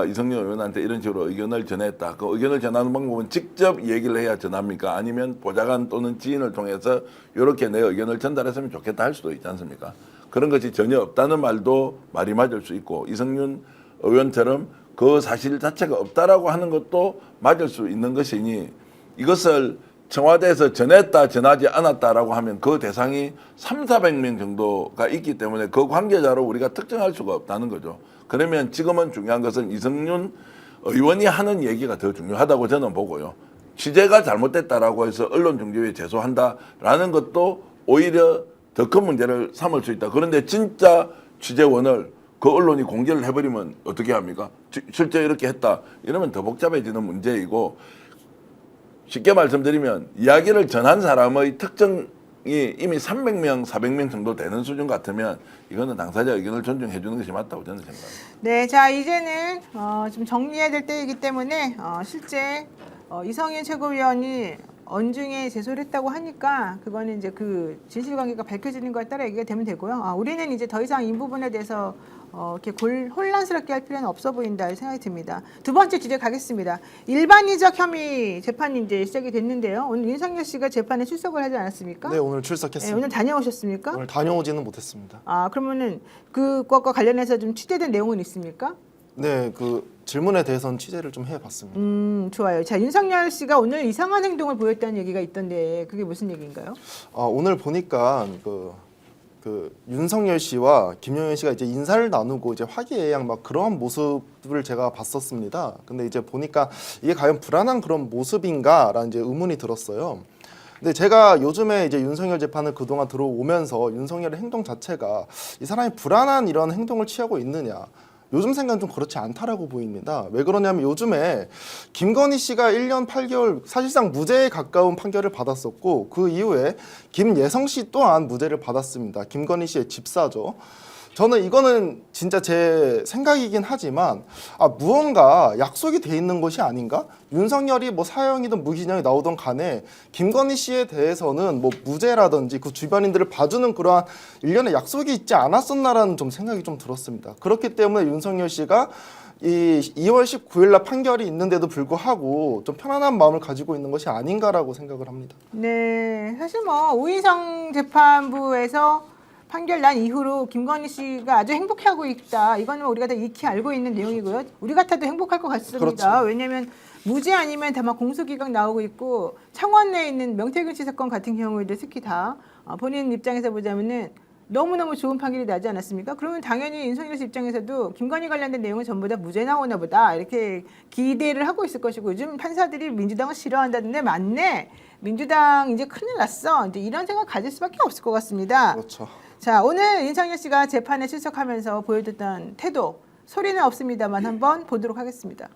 이성윤 의원한테 이런 식으로 의견을 전했다. 그 의견을 전하는 방법은 직접 얘기를 해야 전합니까? 아니면 보좌관 또는 지인을 통해서 이렇게 내 의견을 전달했으면 좋겠다 할 수도 있지 않습니까? 그런 것이 전혀 없다는 말도 말이 맞을 수 있고, 이성윤 의원처럼 그 사실 자체가 없다라고 하는 것도 맞을 수 있는 것이니, 이것을 청와대에서 전했다 전하지 않았다라고 하면 그 대상이 300~400명 정도가 있기 때문에 그 관계자로 우리가 특정할 수가 없다는 거죠. 그러면 지금은 중요한 것은 이성윤 의원이 하는 얘기가 더 중요하다고 저는 보고요. 취재가 잘못됐다라고 해서 언론중재위에 제소한다라는 것도 오히려 더 큰 문제를 삼을 수 있다. 그런데 진짜 취재원을 그 언론이 공개를 해버리면 어떻게 합니까? 실제 이렇게 했다 이러면 더 복잡해지는 문제이고, 쉽게 말씀드리면 이야기를 전한 사람의 특정이 이미 300명, 400명 정도 되는 수준 같으면 이거는 당사자 의견을 존중해 주는 것이 맞다고 저는 생각합니다. 네, 자 이제는 좀 정리해야 될 때이기 때문에 실제 이성윤 최고위원이 언중에 제소를 했다고 하니까 그거는 이제 그 진실관계가 밝혀지는 거에 따라 얘기가 되면 되고요. 우리는 이제 더 이상 이 부분에 대해서 이렇게 혼란스럽게 할 필요는 없어 보인다 생각이 듭니다. 두 번째 주제 가겠습니다. 일반이적 혐의 재판이 이제 시작이 됐는데요. 오늘 윤석열 씨가 재판에 출석을 하지 않았습니까? 네, 오늘 네, 출석했습니다. 오늘 다녀오셨습니까? 오늘 다녀오지는 못했습니다. 그러면은 그것과 관련해서 좀 취재된 내용은 있습니까? 네, 그 질문에 대해서는 취재를 좀 해봤습니다. 좋아요. 자, 윤석열 씨가 오늘 이상한 행동을 보였다는 얘기가 있던데 그게 무슨 얘기인가요? 오늘 보니까 그 윤석열 씨와 김용현 씨가 이제 인사를 나누고 이제 화기애애한 막 그러한 모습을 제가 봤었습니다. 근데 이제 보니까 이게 과연 불안한 그런 모습인가라는 이제 의문이 들었어요. 근데 제가 요즘에 이제 윤석열 재판을 그동안 들어오면서 윤석열의 행동 자체가 이 사람이 불안한 이런 행동을 취하고 있느냐, 요즘 생각은 좀 그렇지 않다라고 보입니다. 왜 그러냐면 요즘에 김건희 씨가 1년 8개월 사실상 무죄에 가까운 판결을 받았었고, 그 이후에 김예성 씨 또한 무죄를 받았습니다. 김건희 씨의 집사죠. 저는 이거는 진짜 제 생각이긴 하지만 무언가 약속이 돼 있는 것이 아닌가? 윤석열이 뭐 사형이든 무기징역이 나오던 간에 김건희 씨에 대해서는 뭐 무죄라든지 그 주변인들을 봐주는 그러한 일련의 약속이 있지 않았었나라는 좀 생각이 좀 들었습니다. 그렇기 때문에 윤석열 씨가 이 2월 19일 날 판결이 있는데도 불구하고 좀 편안한 마음을 가지고 있는 것이 아닌가라고 생각을 합니다. 네, 사실 뭐 오인성 재판부에서 판결 난 이후로 김건희 씨가 아주 행복해하고 있다. 이거는 우리가 다 익히 알고 있는 내용이고요. 우리 같아도 행복할 것 같습니다. 그렇죠. 왜냐하면 무죄 아니면 다만 공소기각 나오고 있고 창원 내에 있는 명태균 씨 사건 같은 경우에도 특히 다 본인 입장에서 보자면은 너무너무 좋은 판결이 나지 않았습니까? 그러면 당연히 윤석열 씨 입장에서도 김건희 관련된 내용은 전부 다 무죄 나오나 보다 이렇게 기대를 하고 있을 것이고 요즘 판사들이 민주당을 싫어한다는데 맞네. 민주당 이제 큰일 났어. 이제 이런 생각 가질 수밖에 없을 것 같습니다. 그렇죠. 자, 오늘 윤석열 씨가 재판에 출석하면서 보여줬던 태도 소리는 없습니다만 한번 보도록 하겠습니다.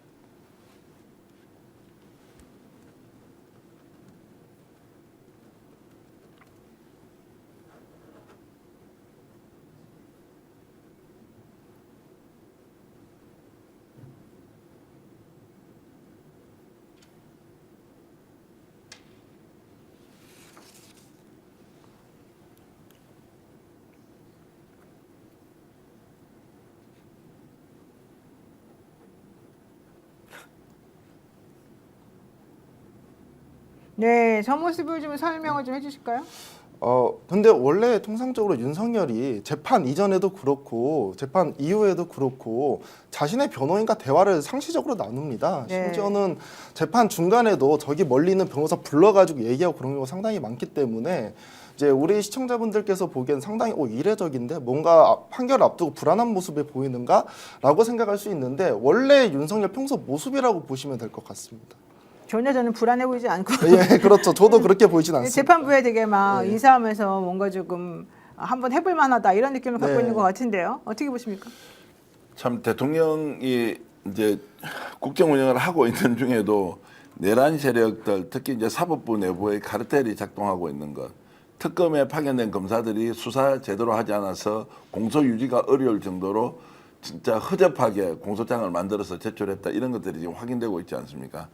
네, 저 모습을 좀 설명을 좀 해주실까요? 근데 원래 통상적으로 윤석열이 재판 이전에도 그렇고 재판 이후에도 그렇고 자신의 변호인과 대화를 상시적으로 나눕니다. 네. 심지어는 재판 중간에도 저기 멀리 있는 변호사 불러가지고 얘기하고 그런 경우가 상당히 많기 때문에 이제 우리 시청자분들께서 보기엔 상당히 이례적인데 뭔가 판결을 앞두고 불안한 모습이 보이는가라고 생각할 수 있는데 원래 윤석열 평소 모습이라고 보시면 될 것 같습니다. 전혀 저는 불안해 보이지 않고 예, 그렇죠. 저도 그렇게 보이진 않습니다. 재판부에 되게 막 네. 인사하면서 뭔가 조금 한번 해볼 만하다 이런 느낌을 갖고 네. 있는 것 같은데요. 어떻게 보십니까? 참 대통령이 이제 국정 운영을 하고 있는 중에도 내란 세력들 특히 이제 사법부 내부의 카르텔이 작동하고 있는 것, 특검에 파견된 검사들이 수사 제대로 하지 않아서 공소 유지가 어려울 정도로 진짜 허접하게 공소장을 만들어서 제출했다 이런 것들이 지금 확인되고 있지 않습니까?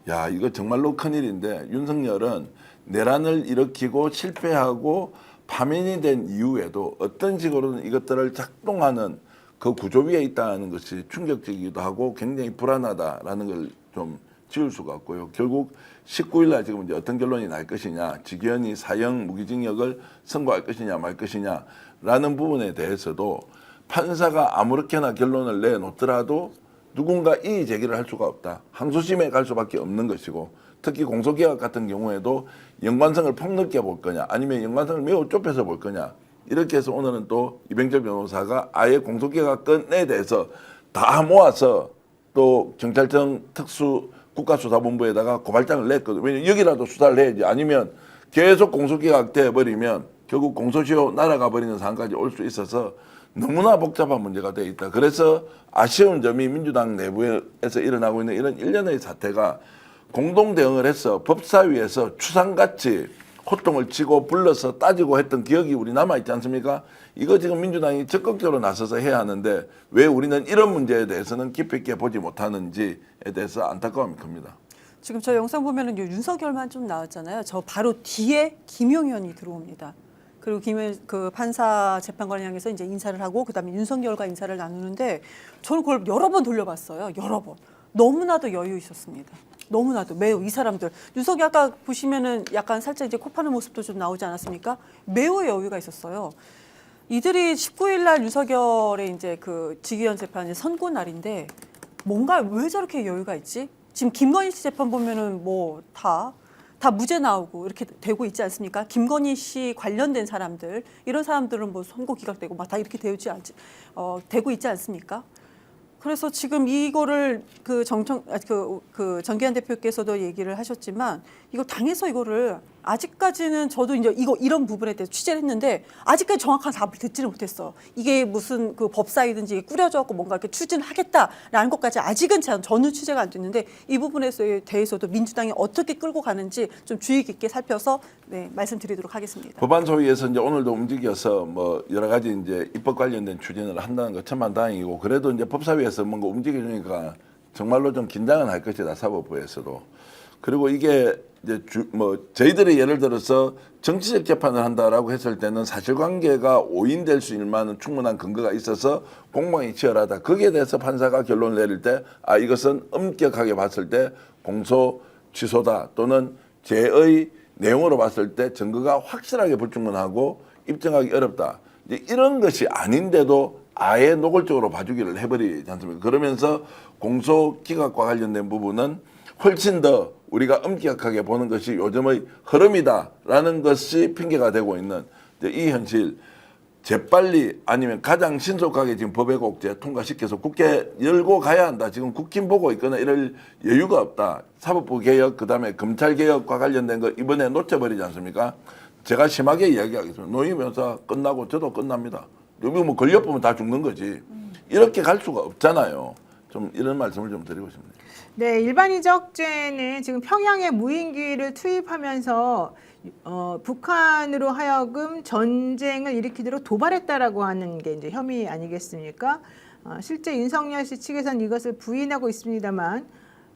야, 이거 정말로 큰일인데 윤석열은 내란을 일으키고 실패하고 파면이 된 이후에도 어떤 식으로든 이것들을 작동하는 그 구조 위에 있다는 것이 충격적이기도 하고 굉장히 불안하다라는 걸 좀 지울 수가 없고요. 결국 19일 날 지금 이제 어떤 결론이 날 것이냐, 직연히 사형 무기징역을 선고할 것이냐 말 것이냐라는 부분에 대해서도 판사가 아무렇게나 결론을 내놓더라도 누군가 이의 제기를 할 수가 없다. 항소심에 갈 수밖에 없는 것이고 특히 공소기각 같은 경우에도 연관성을 폭넓게 볼 거냐 아니면 연관성을 매우 좁혀서 볼 거냐 이렇게 해서 오늘은 또 이병철 변호사가 아예 공소기각 건에 대해서 다 모아서 또 경찰청 특수 국가수사본부에다가 고발장을 냈거든. 왜냐면 여기라도 수사를 해야지 아니면 계속 공소기각 돼버리면 결국 공소시효 날아가 버리는 상황까지 올 수 있어서 너무나 복잡한 문제가 돼 있다. 그래서 아쉬운 점이 민주당 내부에서 일어나고 있는 이런 일련의 사태가 공동 대응을 해서 법사위에서 추상같이 호통을 치고 불러서 따지고 했던 기억이 우리 남아있지 않습니까? 이거 지금 민주당이 적극적으로 나서서 해야 하는데 왜 우리는 이런 문제에 대해서는 깊이 있게 보지 못하는지에 대해서 안타까움이 큽니다. 지금 저 영상 보면은 윤석열만 좀 나왔잖아요. 저 바로 뒤에 김용현이 들어옵니다. 그리고 그 판사 재판관을 향해서 이제 인사를 하고 그다음에 윤석열과 인사를 나누는데 저는 그걸 여러 번 돌려봤어요. 여러 번. 너무나도 여유 있었습니다. 너무나도 매우 이 사람들 윤석열 아까 보시면은 약간 살짝 이제 코 파는 모습도 좀 나오지 않았습니까? 매우 여유가 있었어요. 이들이 19일 날 윤석열의 이제 그 직위원 재판이 선고 날인데 뭔가 왜 저렇게 여유가 있지? 지금 김건희 씨 재판 보면은 뭐 다 무죄 나오고 이렇게 되고 있지 않습니까? 김건희 씨 관련된 사람들 이런 사람들은 뭐 선고 기각되고 막 다 이렇게 되고 있지 않습니까? 그래서 지금 이거를 그 정기현 대표께서도 얘기를 하셨지만 이거 당에서 이거를 아직까지는 저도 이제 이런 부분에 대해서 취재를 했는데 아직까지 정확한 답을 듣지를 못했어. 이게 무슨 그 법사위든지 꾸려져갖고 뭔가 이렇게 추진하겠다라는 것까지 아직은 저는 취재가 안 됐는데 이 부분에 대해서도 민주당이 어떻게 끌고 가는지 좀 주의 깊게 살펴서 네, 말씀드리도록 하겠습니다. 법안 소위에서 이제 오늘도 움직여서 뭐 여러 가지 이제 입법 관련된 추진을 한다는 거 천만다행이고 그래도 이제 법사위에서 뭔가 움직여주니까 정말로 좀 긴장은 할 것이다 사법부에서도. 그리고 이게 이제 저희들이 예를 들어서 정치적 재판을 한다라고 했을 때는 사실관계가 오인될 수 있는 만한 충분한 근거가 있어서 공방이 치열하다. 거기에 대해서 판사가 결론을 내릴 때 이것은 엄격하게 봤을 때 공소 취소다 또는 죄의 내용으로 봤을 때 증거가 확실하게 불충분하고 입증하기 어렵다. 이제 이런 것이 아닌데도 아예 노골적으로 봐주기를 해버리지 않습니까? 그러면서 공소 기각과 관련된 부분은 훨씬 더 우리가 엄격하게 보는 것이 요즘의 흐름이다라는 것이 핑계가 되고 있는 이 현실 재빨리 아니면 가장 신속하게 지금 법외국제 통과시켜서 국회 열고 가야 한다. 지금 국힘 보고 있거나 이럴 여유가 없다. 사법부 개혁 그다음에 검찰 개혁과 관련된 거 이번에 놓쳐버리지 않습니까? 제가 심하게 이야기하겠습니다. 노희 변호사 끝나고 저도 끝납니다. 여기 뭐 걸려보면 다 죽는 거지. 이렇게 갈 수가 없잖아요. 좀 이런 말씀을 좀 드리고 싶네요. 네, 일반이적죄는 지금 평양에 무인기를 투입하면서 북한으로 하여금 전쟁을 일으키도록 도발했다라고 하는 게 이제 혐의 아니겠습니까? 실제 윤석열 씨 측에서는 이것을 부인하고 있습니다만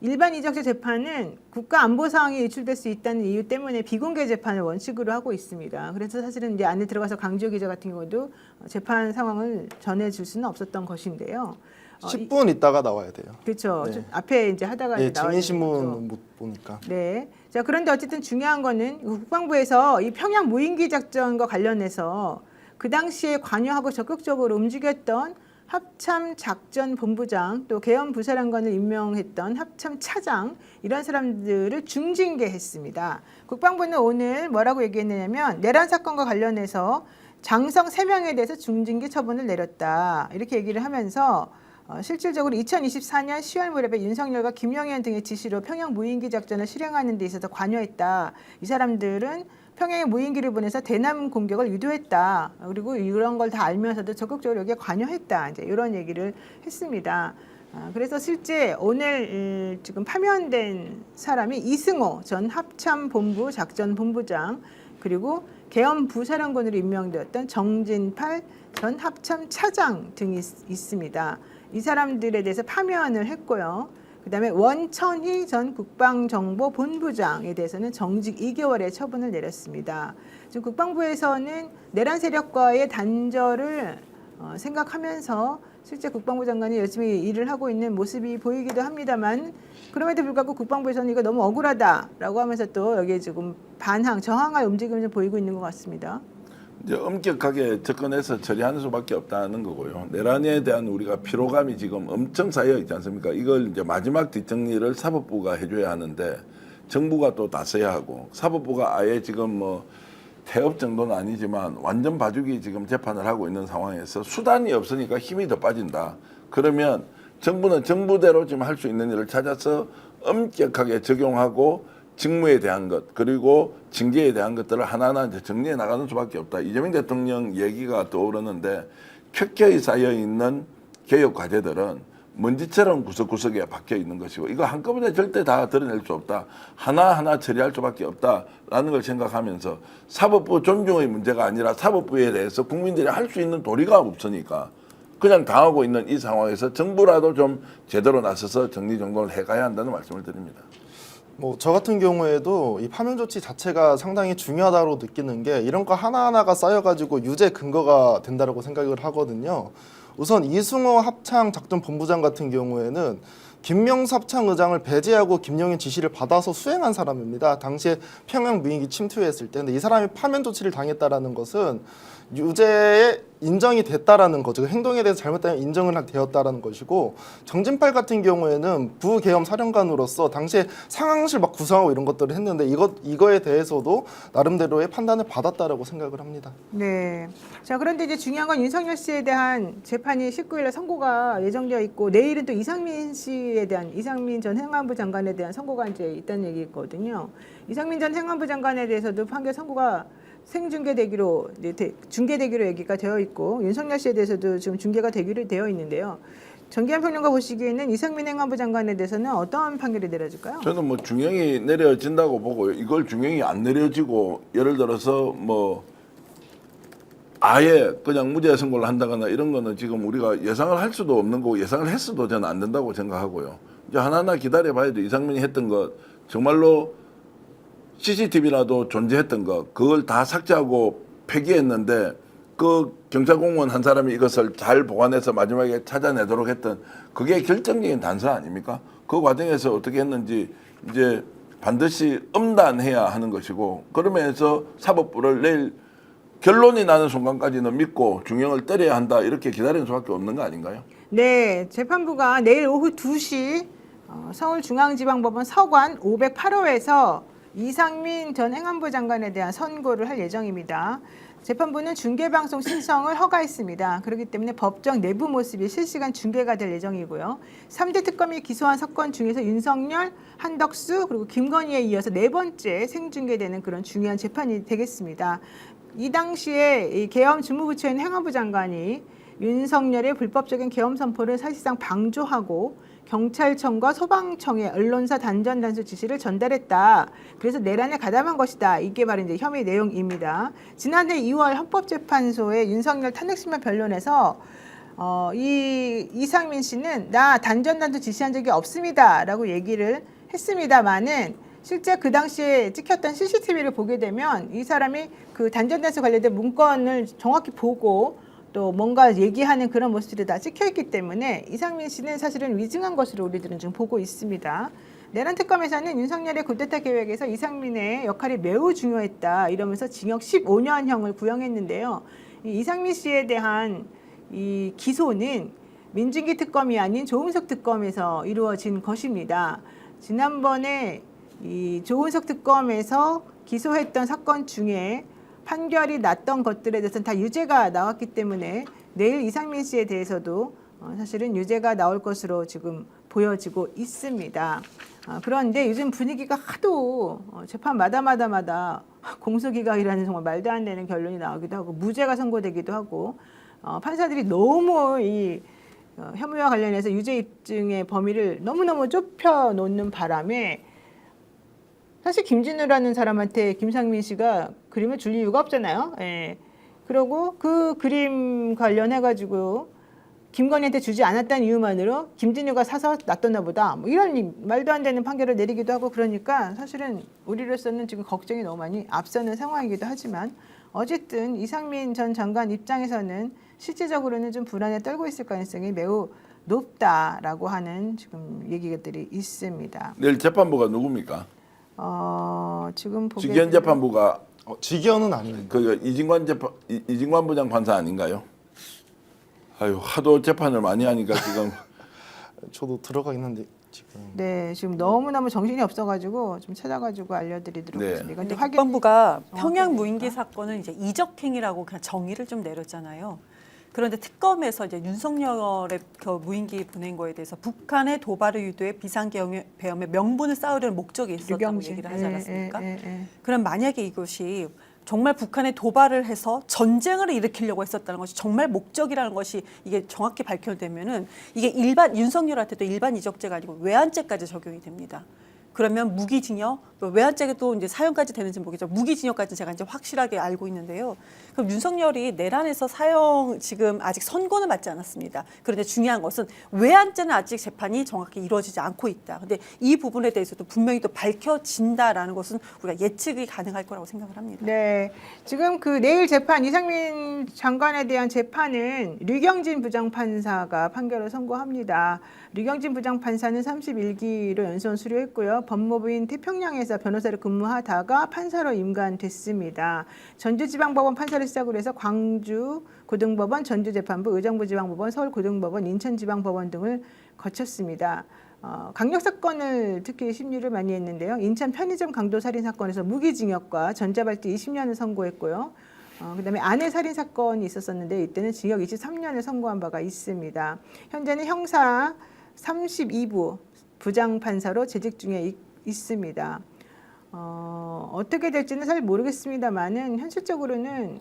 일반이적죄 재판은 국가 안보 사항이 유출될 수 있다는 이유 때문에 비공개 재판을 원칙으로 하고 있습니다. 그래서 사실은 이제 안에 들어가서 강지호 기자 같은 경우도 재판 상황을 전해줄 수는 없었던 것인데요. 10분 있다가 나와야 돼요. 그렇죠. 네. 앞에 이제 하다가 예, 나와야 증인 신문 되는 거죠. 못 보니까. 네. 자, 그런데 어쨌든 중요한 거는 국방부에서 이 평양 무인기 작전과 관련해서 그 당시에 관여하고 적극적으로 움직였던 합참 작전 본부장 또 계엄 부사령관을 임명했던 합참 차장 이런 사람들을 중징계했습니다. 국방부는 오늘 뭐라고 얘기했느냐면 내란 사건과 관련해서 장성 3명에 대해서 중징계 처분을 내렸다. 이렇게 얘기를 하면서 실질적으로 2024년 10월 무렵에 윤석열과 김영현 등의 지시로 평양 무인기 작전을 실행하는 데 있어서 관여했다. 이 사람들은 평양에 무인기를 보내서 대남 공격을 유도했다. 그리고 이런 걸 다 알면서도 적극적으로 여기에 관여했다. 이제 이런 얘기를 했습니다. 그래서 실제 오늘 지금 파면된 사람이 이승호 전 합참본부 작전본부장 그리고 계엄 부사령관으로 임명되었던 정진팔 전 합참차장 등이 있습니다. 이 사람들에 대해서 파면을 했고요. 그다음에 원천희 전 국방정보본부장에 대해서는 정직 2개월의 처분을 내렸습니다. 지금 국방부에서는 내란 세력과의 단절을 생각하면서 실제 국방부 장관이 열심히 일을 하고 있는 모습이 보이기도 합니다만 그럼에도 불구하고 국방부에서는 이거 너무 억울하다라고 하면서 또 여기에 지금 저항할 움직임을 보이고 있는 것 같습니다. 이제 엄격하게 접근해서 처리하는 수밖에 없다는 거고요. 내란에 대한 우리가 피로감이 지금 엄청 쌓여 있지 않습니까? 이걸 이제 마지막 뒷정리를 사법부가 해줘야 하는데 정부가 또 나서야 하고 사법부가 아예 지금 뭐 태업 정도는 아니지만 완전 봐주기 지금 재판을 하고 있는 상황에서 수단이 없으니까 힘이 더 빠진다. 그러면 정부는 정부대로 지금 할 수 있는 일을 찾아서 엄격하게 적용하고 직무에 대한 것 그리고 징계에 대한 것들을 하나하나 이제 정리해 나가는 수밖에 없다. 이재명 대통령 얘기가 떠오르는데 켜켜이 쌓여 있는 개혁 과제들은 먼지처럼 구석구석에 박혀 있는 것이고 이거 한꺼번에 절대 다 드러낼 수 없다. 하나하나 처리할 수밖에 없다라는 걸 생각하면서 사법부 존중의 문제가 아니라 사법부에 대해서 국민들이 할 수 있는 도리가 없으니까 그냥 당하고 있는 이 상황에서 정부라도 좀 제대로 나서서 정리정돈을 해가야 한다는 말씀을 드립니다. 뭐 저 같은 경우에도 이 파면 조치 자체가 상당히 중요하다고 느끼는 게 이런 거 하나하나가 쌓여가지고 유죄 근거가 된다고 생각을 하거든요. 우선 이승호 합창 작전 본부장 같은 경우에는 김명수 합창의장을 배제하고 김영현 지시를 받아서 수행한 사람입니다. 당시에 평양 무인기 침투했을 때. 근데 이 사람이 파면 조치를 당했다라는 것은 유죄에 인정이 됐다라는 거죠. 그 행동에 대해서 잘못된 인정을 되었다라는 것이고, 정진팔 같은 경우에는 부계엄 사령관으로서 당시에 상황실 막 구성하고 이런 것들을 했는데 이거에 대해서도 나름대로의 판단을 받았다라고 생각을 합니다. 네. 자, 그런데 이제 중요한 건 윤석열 씨에 대한 재판이 19일에 선고가 예정되어 있고, 내일은 또 이상민 전 행안부 장관에 대한 선고가 이제 있다는 얘기거든요. 이상민 전 행안부 장관에 대해서도 판결 선고가 생중계되기로 중계되기로 얘기가 되어 있고, 윤석열 씨에 대해서도 지금 중계가 되기로 되어 있는데요. 정기한 평론가 보시기에는 이상민 행안부 장관에 대해서는 어떤 판결이 내려질까요? 저는 뭐 중형이 내려진다고 보고요. 이걸 중형이 안 내려지고 예를 들어서 뭐 아예 그냥 무죄 선고를 한다거나 이런 거는 지금 우리가 예상을 할 수도 없는 거고, 예상을 했어도 저는 안 된다고 생각하고요. 이제 하나하나 기다려봐야죠. 이상민이 했던 것 정말로 CCTV라도 존재했던 것, 그걸 다 삭제하고 폐기했는데 그 경찰 공무원 한 사람이 이것을 잘 보관해서 마지막에 찾아내도록 했던, 그게 결정적인 단서 아닙니까? 그 과정에서 어떻게 했는지 이제 반드시 엄단해야 하는 것이고, 그러면서 사법부를 내일 결론이 나는 순간까지는 믿고 중형을 때려야 한다, 이렇게 기다리는 수밖에 없는 거 아닌가요? 네, 재판부가 내일 오후 2시 서울중앙지방법원 서관 508호에서 이상민 전 행안부 장관에 대한 선고를 할 예정입니다. 재판부는 중계방송 신청을 허가했습니다. 그렇기 때문에 법정 내부 모습이 실시간 중계가 될 예정이고요. 3대 특검이 기소한 사건 중에서 윤석열, 한덕수 그리고 김건희에 이어서 네 번째 생중계되는 그런 중요한 재판이 되겠습니다. 이 당시에 이 계엄 주무부처인 행안부 장관이 윤석열의 불법적인 계엄 선포를 사실상 방조하고 경찰청과 소방청에 언론사 단전 단수 지시를 전달했다. 그래서 내란에 가담한 것이다. 이게 바로 이제 혐의 내용입니다. 지난해 2월 헌법재판소의 윤석열 탄핵심판 변론에서 이상민 씨는 나 단전 단수 지시한 적이 없습니다라고 얘기를 했습니다만은 실제 그 당시에 찍혔던 CCTV를 보게 되면 이 사람이 그 단전 단수 관련된 문건을 정확히 보고 또 뭔가 얘기하는 그런 모습들이 다 찍혀있기 때문에 이상민 씨는 사실은 위증한 것으로 우리들은 지금 보고 있습니다. 내란 특검에서는 윤석열의 쿠데타 계획에서 이상민의 역할이 매우 중요했다 이러면서 징역 15년형을 구형했는데요. 이상민 씨에 대한 이 기소는 민중기 특검이 아닌 조은석 특검에서 이루어진 것입니다. 지난번에 이 조은석 특검에서 기소했던 사건 중에 판결이 났던 것들에 대해서는 다 유죄가 나왔기 때문에 내일 이상민 씨에 대해서도 사실은 유죄가 나올 것으로 지금 보여지고 있습니다. 그런데 요즘 분위기가 하도 재판마다 공소기각이라는 정말 말도 안 되는 결론이 나오기도 하고 무죄가 선고되기도 하고 판사들이 너무 이 혐의와 관련해서 유죄 입증의 범위를 너무너무 좁혀 놓는 바람에 사실 김진우라는 사람한테 김상민 씨가 그림을 줄 이유가 없잖아요. 예. 그리고 그 그림 관련해가지고 김건희한테 주지 않았다는 이유만으로 김진우가 사서 놔뒀나 보다. 뭐 이런 말도 안 되는 판결을 내리기도 하고 그러니까 사실은 우리로서는 지금 걱정이 너무 많이 앞서는 상황이기도 하지만 어쨌든 이상민 전 장관 입장에서는 실질적으로는 좀 불안에 떨고 있을 가능성이 매우 높다라고 하는 지금 얘기들이 있습니다. 내일 재판부가 누굽니까? 지금 보게 직위원 재판부가 직위원은 아닙니다. 그 이진관 부장 판사 아닌가요? 아유, 하도 재판을 많이 하니까 지금 저도 들어가 있는데 지금. 네, 지금 너무너무 정신이 없어가지고 좀 찾아가지고 알려드리도록 네. 하겠습니다. 근데 국방부가 평양 정확하게 무인기 사건은 이제 이적행위라고 그냥 정의를 좀 내렸잖아요. 그런데 특검에서 이제 윤석열의 그 무인기 보낸 거에 대해서 북한의 도발을 유도해 비상계엄의 명분을 쌓으려는 목적이 있었다고 유경진. 얘기를 하지 않았습니까? 예. 그럼 만약에 이것이 정말 북한의 도발을 해서 전쟁을 일으키려고 했었다는 것이 정말 목적이라는 것이 이게 정확히 밝혀되면은 이게 일반 윤석열한테도 일반 이적죄가 아니고 외환죄까지 적용이 됩니다. 그러면 무기징역, 외환죄가 또 이제 사형까지 되는지 모르겠죠. 무기징역까지 제가 이제 확실하게 알고 있는데요. 그럼 윤석열이 내란에서 사형 지금 아직 선고는 받지 않았습니다. 그런데 중요한 것은 외환죄는 아직 재판이 정확히 이루어지지 않고 있다. 근데 이 부분에 대해서도 분명히 또 밝혀진다라는 것은 우리가 예측이 가능할 거라고 생각을 합니다. 네, 지금 그 내일 재판 이상민 장관에 대한 재판은 류경진 부장판사가 판결을 선고합니다. 류경진 부장판사는 31기로 연선 수료했고요. 있는데요. 법무부인 태평양에서 변호사로 근무하다가 판사로 임관됐습니다. 전주지방법원 판사를 시작으로 해서 광주 고등법원, 전주재판부, 의정부지방법원, 서울고등법원, 인천지방법원 등을 거쳤습니다. 강력 사건을 특히 심리를 많이 했는데요. 인천 편의점 강도 살인 사건에서 무기징역과 전자발찌 20년을 선고했고요. 그다음에 아내 살인 사건이 있었었는데 이때는 징역 23년을 선고한 바가 있습니다. 현재는 형사 32부 부장판사로 재직 중에 있습니다. 어떻게 될지는 잘 모르겠습니다만은 현실적으로는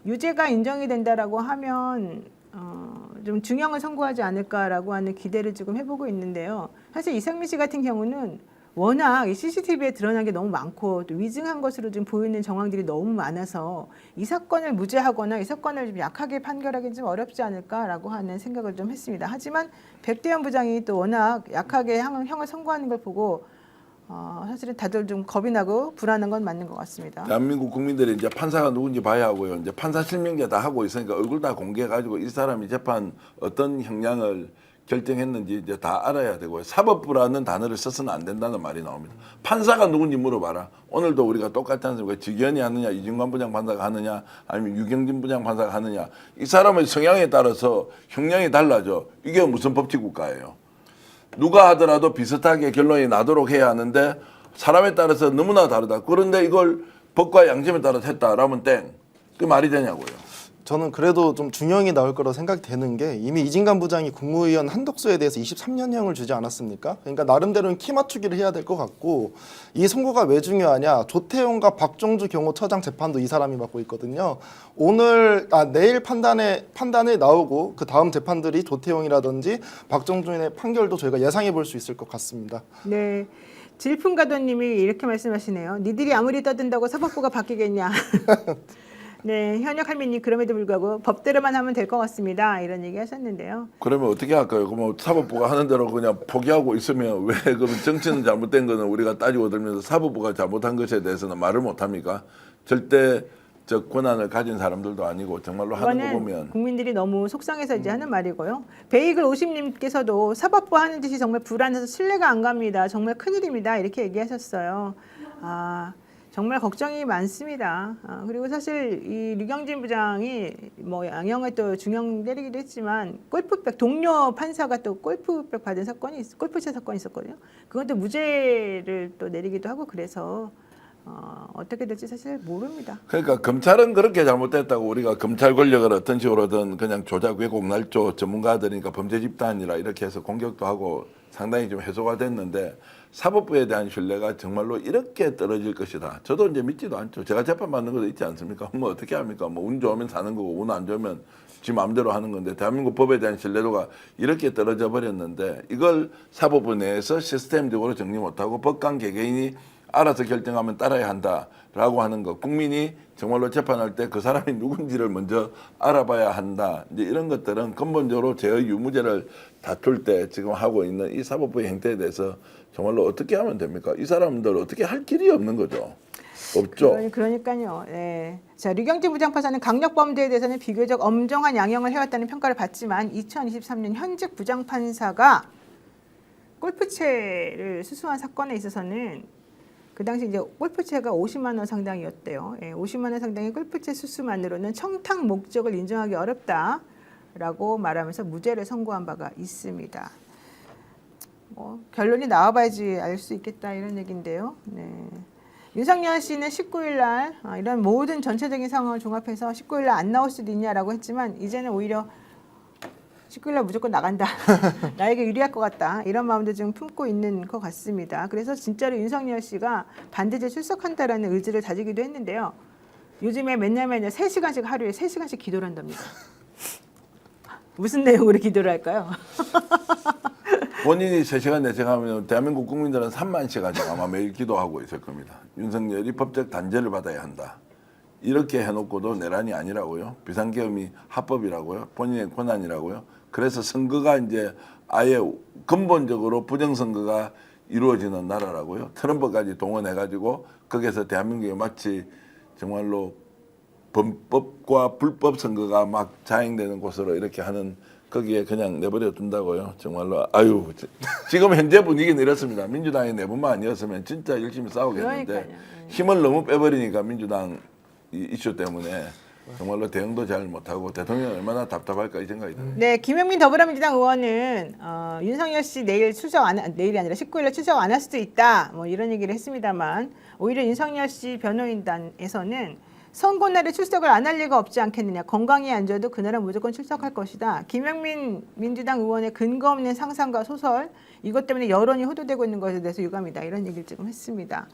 유죄가 인정이 된다라고 하면 좀 중형을 선고하지 않을까라고 하는 기대를 지금 해보고 있는데요. 사실 이상민 씨 같은 경우는 워낙 이 CCTV에 드러난 게 너무 많고 또 위증한 것으로 좀 보이는 정황들이 너무 많아서 이 사건을 무죄하거나 이 사건을 좀 약하게 판결하기는 좀 어렵지 않을까라고 하는 생각을 좀 했습니다. 하지만 백대현 부장이 또 워낙 약하게 형을 선고하는 걸 보고 사실은 다들 좀 겁이 나고 불안한 건 맞는 것 같습니다. 대한민국 국민들이 이제 판사가 누군지 봐야 하고요. 이제 판사 실명제 다 하고 있으니까 얼굴 다 공개해가지고 이 사람이 재판 어떤 형량을 결정했는지 이제 다 알아야 되고요. 사법부라는 단어를 써서는 안 된다는 말이 나옵니다. 판사가 누군지 물어봐라. 오늘도 우리가 똑같지 않습니까? 직연이 하느냐, 이진관 부장판사가 하느냐, 아니면 유경진 부장판사가 하느냐. 이 사람의 성향에 따라서 형량이 달라져. 이게 무슨 법치국가예요? 누가 하더라도 비슷하게 결론이 나도록 해야 하는데 사람에 따라서 너무나 다르다. 그런데 이걸 법과 양심에 따라서 했다라면 땡. 그게 말이 되냐고요. 저는 그래도 좀 중형이 나올 거라고 생각이 되는 게 이미 이진관 부장이 국무위원 한덕수에 대해서 23년형을 주지 않았습니까? 그러니까 나름대로는 키 맞추기를 해야 될 것 같고 이 선고가 왜 중요하냐? 조태용과 박종주 경호처장 재판도 이 사람이 맡고 있거든요. 내일 판단에 나오고 그 다음 재판들이 조태용이라든지 박종준의 판결도 저희가 예상해 볼 수 있을 것 같습니다. 네. 질풍가도님이 이렇게 말씀하시네요. 니들이 아무리 떠든다고 사법부가 바뀌겠냐. 네, 현역 할머니 그럼에도 불구하고 법대로만 하면 될 것 같습니다. 이런 얘기 하셨는데요. 그러면 어떻게 할까요? 그러면 사법부가 하는 대로 그냥 포기하고 있으면 왜 그러면 정치는 잘못된 거는 우리가 따지고 들면서 사법부가 잘못한 것에 대해서는 말을 못 합니까? 절대 저 권한을 가진 사람들도 아니고 정말로 하는 거 이거는 보면 국민들이 너무 속상해서 이제 하는 말이고요. 베이글 50님께서도 사법부 하는 짓이 정말 불안해서 신뢰가 안 갑니다. 정말 큰일입니다. 이렇게 얘기하셨어요. 정말 걱정이 많습니다. 그리고 사실 이 류경진 부장이 뭐 양형을 또 중형 때리기도 했지만 골프백 동료 판사가 또 골프백 받은 골프채 사건이 있었거든요. 그건 또 무죄를 또 내리기도 하고 그래서 어떻게 될지 사실 모릅니다. 그러니까 검찰은 그렇게 잘못됐다고 우리가 검찰 권력을 어떤 식으로든 그냥 조작 왜곡 날조 전문가들이니까 범죄 집단이라 이렇게 해서 공격도 하고 상당히 좀 해소가 됐는데 사법부에 대한 신뢰가 정말로 이렇게 떨어질 것이다. 저도 이제 믿지도 않죠. 제가 재판받는 것도 있지 않습니까? 뭐 어떻게 합니까? 뭐 운 좋으면 사는 거고 운 안 좋으면 지 마음대로 하는 건데 대한민국 법에 대한 신뢰도가 이렇게 떨어져 버렸는데 이걸 사법부 내에서 시스템적으로 정리 못하고 법관 개개인이 알아서 결정하면 따라야 한다라고 하는 것. 국민이 정말로 재판할 때 그 사람이 누군지를 먼저 알아봐야 한다. 이제 이런 것들은 근본적으로 죄의 유무죄를 다툴 때 지금 하고 있는 이 사법부의 행태에 대해서 정말로 어떻게 하면 됩니까? 이 사람들 어떻게 할 길이 없는 거죠. 없죠. 그러니까요. 네. 자, 류경진 부장판사는 강력범죄에 대해서는 비교적 엄정한 양형을 해왔다는 평가를 받지만 2023년 현직 부장판사가 골프채를 수수한 사건에 있어서는 그 당시 이제 골프채가 50만 원 상당이었대요. 50만 원 상당의 골프채 수수만으로는 청탁 목적을 인정하기 어렵다라고 말하면서 무죄를 선고한 바가 있습니다. 결론이 나와봐야지 알 수 있겠다 이런 얘기인데요. 네. 윤석열 씨는 19일 날 이런 모든 전체적인 상황을 종합해서 19일 날 안 나올 수도 있냐라고 했지만 이제는 오히려 19일 날 무조건 나간다. 나에게 유리할 것 같다. 이런 마음도 지금 품고 있는 것 같습니다. 그래서 진짜로 윤석열 씨가 반드시 출석한다라는 의지를 다지기도 했는데요. 요즘에 맨날 3시간씩 하루에 3시간씩 기도를 한답니다. 무슨 내용으로 기도를 할까요? 본인이 3시간, 4시간 하면 대한민국 국민들은 3만 시간씩 아마 매일 기도하고 있을 겁니다. 윤석열이 법적 단죄를 받아야 한다. 이렇게 해놓고도 내란이 아니라고요. 비상계엄이 합법이라고요. 본인의 권한이라고요. 그래서 선거가 이제 아예 근본적으로 부정선거가 이루어지는 나라라고요. 트럼프까지 동원해가지고 거기서 대한민국에 마치 정말로 범법과 불법 선거가 막 자행되는 곳으로 이렇게 하는 거기에 그냥 내버려 둔다고요. 정말로 아유 지금 현재 분위기는 이렇습니다. 민주당이 내분만 아니었으면 진짜 열심히 싸우겠는데 그러니까요. 힘을 너무 빼버리니까 민주당 이 이슈 때문에 정말로 대응도 잘 못하고 대통령이 얼마나 답답할까 이 생각이 듭니다. 네, 김영민 더불어민주당 의원은 윤석열 씨 내일이 아니라 19일에 출석 안 할 수도 있다. 뭐 이런 얘기를 했습니다만 오히려 윤석열 씨 변호인단에서는 선거 날에 출석을 안 할 리가 없지 않겠느냐. 건강이 안 좋아도 그날은 무조건 출석할 것이다. 김영민 민주당 의원의 근거 없는 상상과 소설 이것 때문에 여론이 호도되고 있는 것에 대해서 유감이다. 이런 얘기를 지금 했습니다.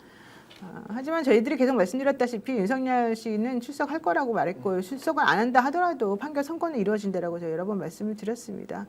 하지만 저희들이 계속 말씀드렸다시피 윤석열 씨는 출석할 거라고 말했고 출석을 안 한다 하더라도 판결 선고는 이루어진다라고 저희 여러 번 말씀을 드렸습니다.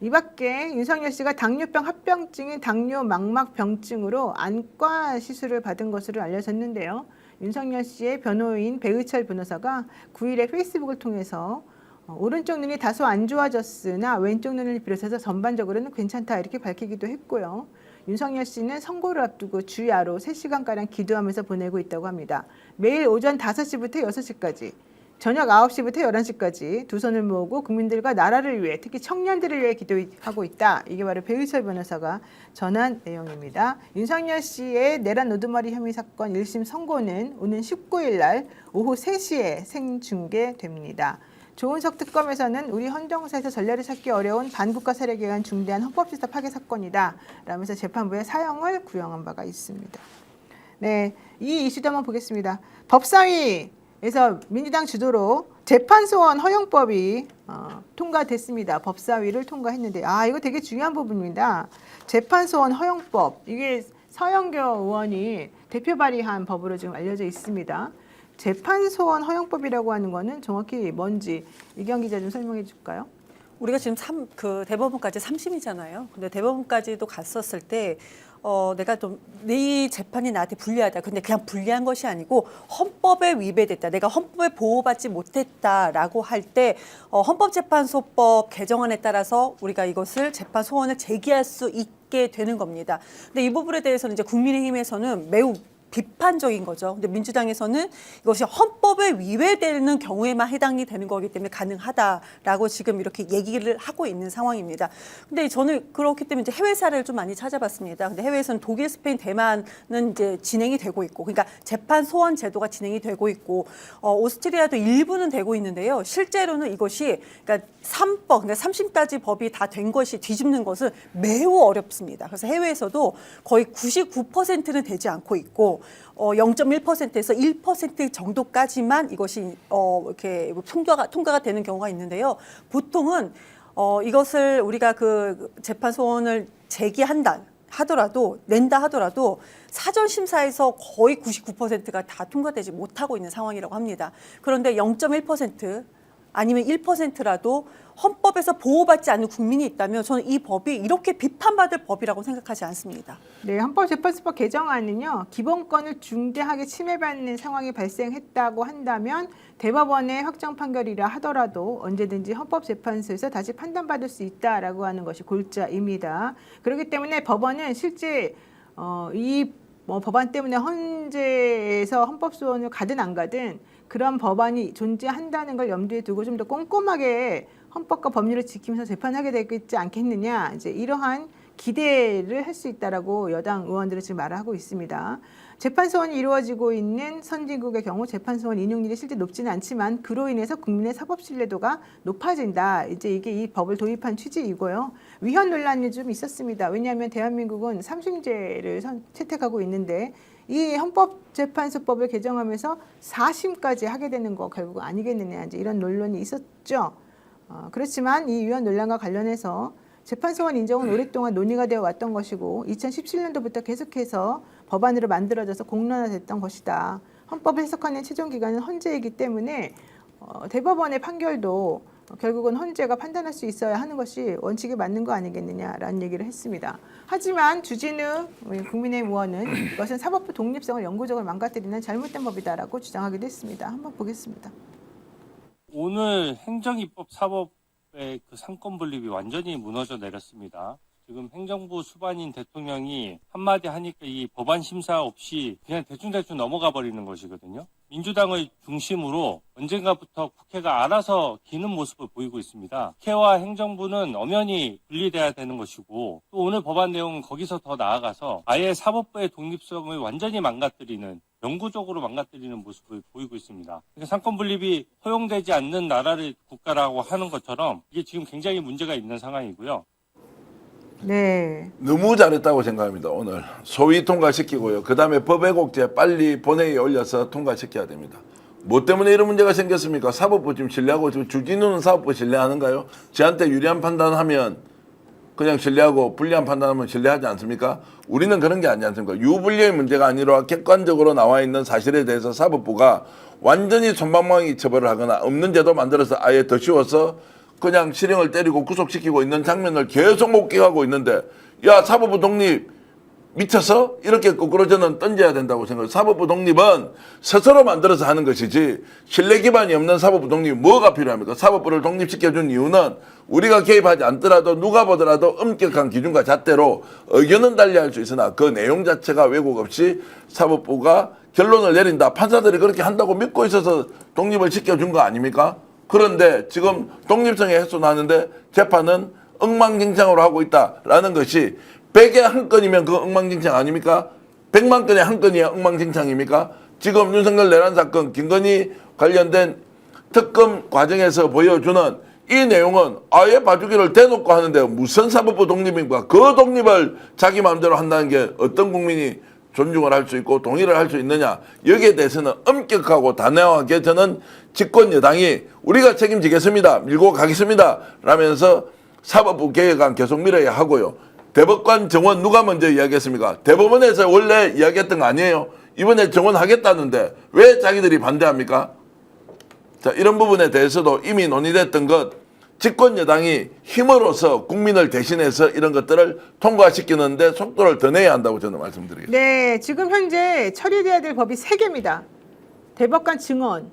이 밖에 윤석열 씨가 당뇨병 합병증인 당뇨 망막병증으로 안과 시술을 받은 것으로 알려졌는데요. 윤석열 씨의 변호인 배의철 변호사가 9일에 페이스북을 통해서 오른쪽 눈이 다소 안 좋아졌으나 왼쪽 눈을 비롯해서 전반적으로는 괜찮다 이렇게 밝히기도 했고요. 윤석열 씨는 선고를 앞두고 주야로 3시간가량 기도하면서 보내고 있다고 합니다. 매일 오전 5시부터 6시까지, 저녁 9시부터 11시까지 두 손을 모으고 국민들과 나라를 위해 특히 청년들을 위해 기도하고 있다. 이게 바로 배의철 변호사가 전한 내용입니다. 윤석열 씨의 내란 우두머리 혐의 사건 1심 선고는 오는 19일 날 오후 3시에 생중계됩니다. 조은석 특검에서는 우리 헌정사에서 전례를 찾기 어려운 반국가 세력에 의한 중대한 헌법질서 파괴 사건이다 라면서 재판부에 사형을 구형한 바가 있습니다. 네, 이 이슈도 한번 보겠습니다. 법사위에서 민주당 주도로 재판소원 허용법이 통과됐습니다. 법사위를 통과했는데 이거 되게 중요한 부분입니다. 재판소원 허용법, 이게 서영교 의원이 대표 발의한 법으로 지금 알려져 있습니다. 재판소원 허용법이라고 하는 거는 정확히 뭔지 이경 기자 좀 설명해 줄까요? 우리가 지금 대법원까지 3심이잖아요. 근데 대법원까지도 갔었을 때 내가 좀 네 재판이 나한테 불리하다. 근데 그냥 불리한 것이 아니고 헌법에 위배됐다. 내가 헌법에 보호받지 못했다라고 할 때 헌법재판소법 개정안에 따라서 우리가 이것을 재판 소원을 제기할 수 있게 되는 겁니다. 근데 이 부분에 대해서는 이제 국민의힘에서는 매우 비판적인 거죠. 근데 민주당에서는 이것이 헌법에 위배되는 경우에만 해당이 되는 거기 때문에 가능하다라고 지금 이렇게 얘기를 하고 있는 상황입니다. 근데 저는 그렇기 때문에 이제 해외 사례를 좀 많이 찾아봤습니다. 근데 해외에서는 독일, 스페인, 대만은 이제 진행이 되고 있고, 그러니까 재판 소원 제도가 진행이 되고 있고, 오스트리아도 일부는 되고 있는데요. 실제로는 이것이 그러니까 3법, 그러니까 3심까지 법이 다 된 것이 뒤집는 것은 매우 어렵습니다. 그래서 해외에서도 거의 99%는 되지 않고 있고, 0.1%에서 1% 정도까지만 이것이 이렇게 통과가 되는 경우가 있는데요. 보통은 이것을 우리가 그 재판 소원을 낸다 하더라도 사전 심사에서 거의 99%가 다 통과되지 못하고 있는 상황이라고 합니다. 그런데 0.1% 아니면 1%라도 헌법에서 보호받지 않는 국민이 있다면 저는 이 법이 이렇게 비판받을 법이라고 생각하지 않습니다. 네, 헌법재판소법 개정안은요, 기본권을 중대하게 침해받는 상황이 발생했다고 한다면 대법원의 확정 판결이라 하더라도 언제든지 헌법재판소에서 다시 판단받을 수 있다라고 하는 것이 골자입니다. 그렇기 때문에 법원은 실제 이 법안 때문에 헌재에서 헌법소원을 가든 안 가든 그런 법안이 존재한다는 걸 염두에 두고 좀 더 꼼꼼하게 헌법과 법률을 지키면서 재판하게 되겠지 않겠느냐, 이제 이러한 기대를 할 수 있다라고 여당 의원들은 지금 말을 하고 있습니다. 재판 소원이 이루어지고 있는 선진국의 경우 재판 소원 인용률이 실제 높지는 않지만 그로 인해서 국민의 사법 신뢰도가 높아진다. 이제 이게 이 법을 도입한 취지이고요. 위헌 논란이 좀 있었습니다. 왜냐하면 대한민국은 3심제를 채택하고 있는데 이 헌법재판소법을 개정하면서 4심까지 하게 되는 거 결국 아니겠느냐, 이제 이런 논란이 있었죠. 그렇지만 이 위헌 논란과 관련해서 재판소원 인정은 오랫동안 논의가 되어 왔던 것이고 2017년도부터 계속해서 법안으로 만들어져서 공론화됐던 것이다. 헌법을 해석하는 최종 기관은 헌재이기 때문에 대법원의 판결도 결국은 헌재가 판단할 수 있어야 하는 것이 원칙에 맞는 거 아니겠느냐라는 얘기를 했습니다. 하지만 주진우 국민의힘 의원은 이것은 사법부 독립성을 영구적으로 망가뜨리는 잘못된 법이다라고 주장하기도 했습니다. 한번 보겠습니다. 오늘 행정입법 사법의 그 상권 분립이 완전히 무너져 내렸습니다. 지금 행정부 수반인 대통령이 한마디 하니까 이 법안 심사 없이 그냥 대충 넘어가 버리는 것이거든요. 민주당의 중심으로 언젠가부터 국회가 알아서 기는 모습을 보이고 있습니다. 국회와 행정부는 엄연히 분리돼야 되는 것이고 또 오늘 법안 내용은 거기서 더 나아가서 아예 사법부의 독립성을 완전히 망가뜨리는 영구적으로 망가뜨리는 모습을 보이고 있습니다. 그러니까 상권 분립이 허용되지 않는 나라를 국가라고 하는 것처럼 이게 지금 굉장히 문제가 있는 상황이고요. 네. 너무 잘했다고 생각합니다. 오늘 소위 통과시키고요. 그다음에 법왜곡제 빨리 본회의에 올려서 통과시켜야 됩니다. 뭐 때문에 이런 문제가 생겼습니까? 사법부 지금 신뢰하고 지금 주진우는 사법부 신뢰하는가요? 저한테 유리한 판단하면 그냥 신뢰하고 불리한 판단하면 신뢰하지 않습니까? 우리는 그런 게 아니지 않습니까? 유불리의 문제가 아니라 객관적으로 나와 있는 사실에 대해서 사법부가 완전히 솜방망이 처벌을 하거나 없는 제도 만들어서 아예 더 씌워서 그냥 실형을 때리고 구속시키고 있는 장면을 계속 목격하고 있는데 야 사법부 독립 미쳐서 이렇게 거꾸로 저는 던져야 된다고 생각해요. 사법부 독립은 스스로 만들어서 하는 것이지 신뢰 기반이 없는 사법부 독립이 뭐가 필요합니까? 사법부를 독립시켜준 이유는 우리가 개입하지 않더라도 누가 보더라도 엄격한 기준과 잣대로 의견은 달리할 수 있으나 그 내용 자체가 왜곡 없이 사법부가 결론을 내린다. 판사들이 그렇게 한다고 믿고 있어서 독립을 시켜준 거 아닙니까? 그런데 지금 독립성에 훼손하는데 재판은 엉망진창으로 하고 있다라는 것이 100에 한 건이면 그 엉망진창 아닙니까? 100만 건에 한 건이야 엉망진창입니까? 지금 윤석열 내란 사건 김건희 관련된 특검 과정에서 보여주는 이 내용은 아예 봐주기를 대놓고 하는데 무슨 사법부 독립입니까? 그 독립을 자기 마음대로 한다는 게 어떤 국민이 존중을 할 수 있고 동의를 할 수 있느냐. 여기에 대해서는 엄격하고 단호하게 저는 집권 여당이 우리가 책임지겠습니다. 밀고 가겠습니다. 라면서 사법부 개혁안 계속 밀어야 하고요. 대법관 정원 누가 먼저 이야기했습니까? 대법원에서 원래 이야기했던 거 아니에요? 이번에 정원하겠다는데 왜 자기들이 반대합니까? 자, 이런 부분에 대해서도 이미 논의됐던 것 집권 여당이 힘으로써 국민을 대신해서 이런 것들을 통과시키는데 속도를 더 내야 한다고 저는 말씀드리겠습니다. 네, 지금 현재 처리돼야 될 법이 3개입니다. 대법관 증언,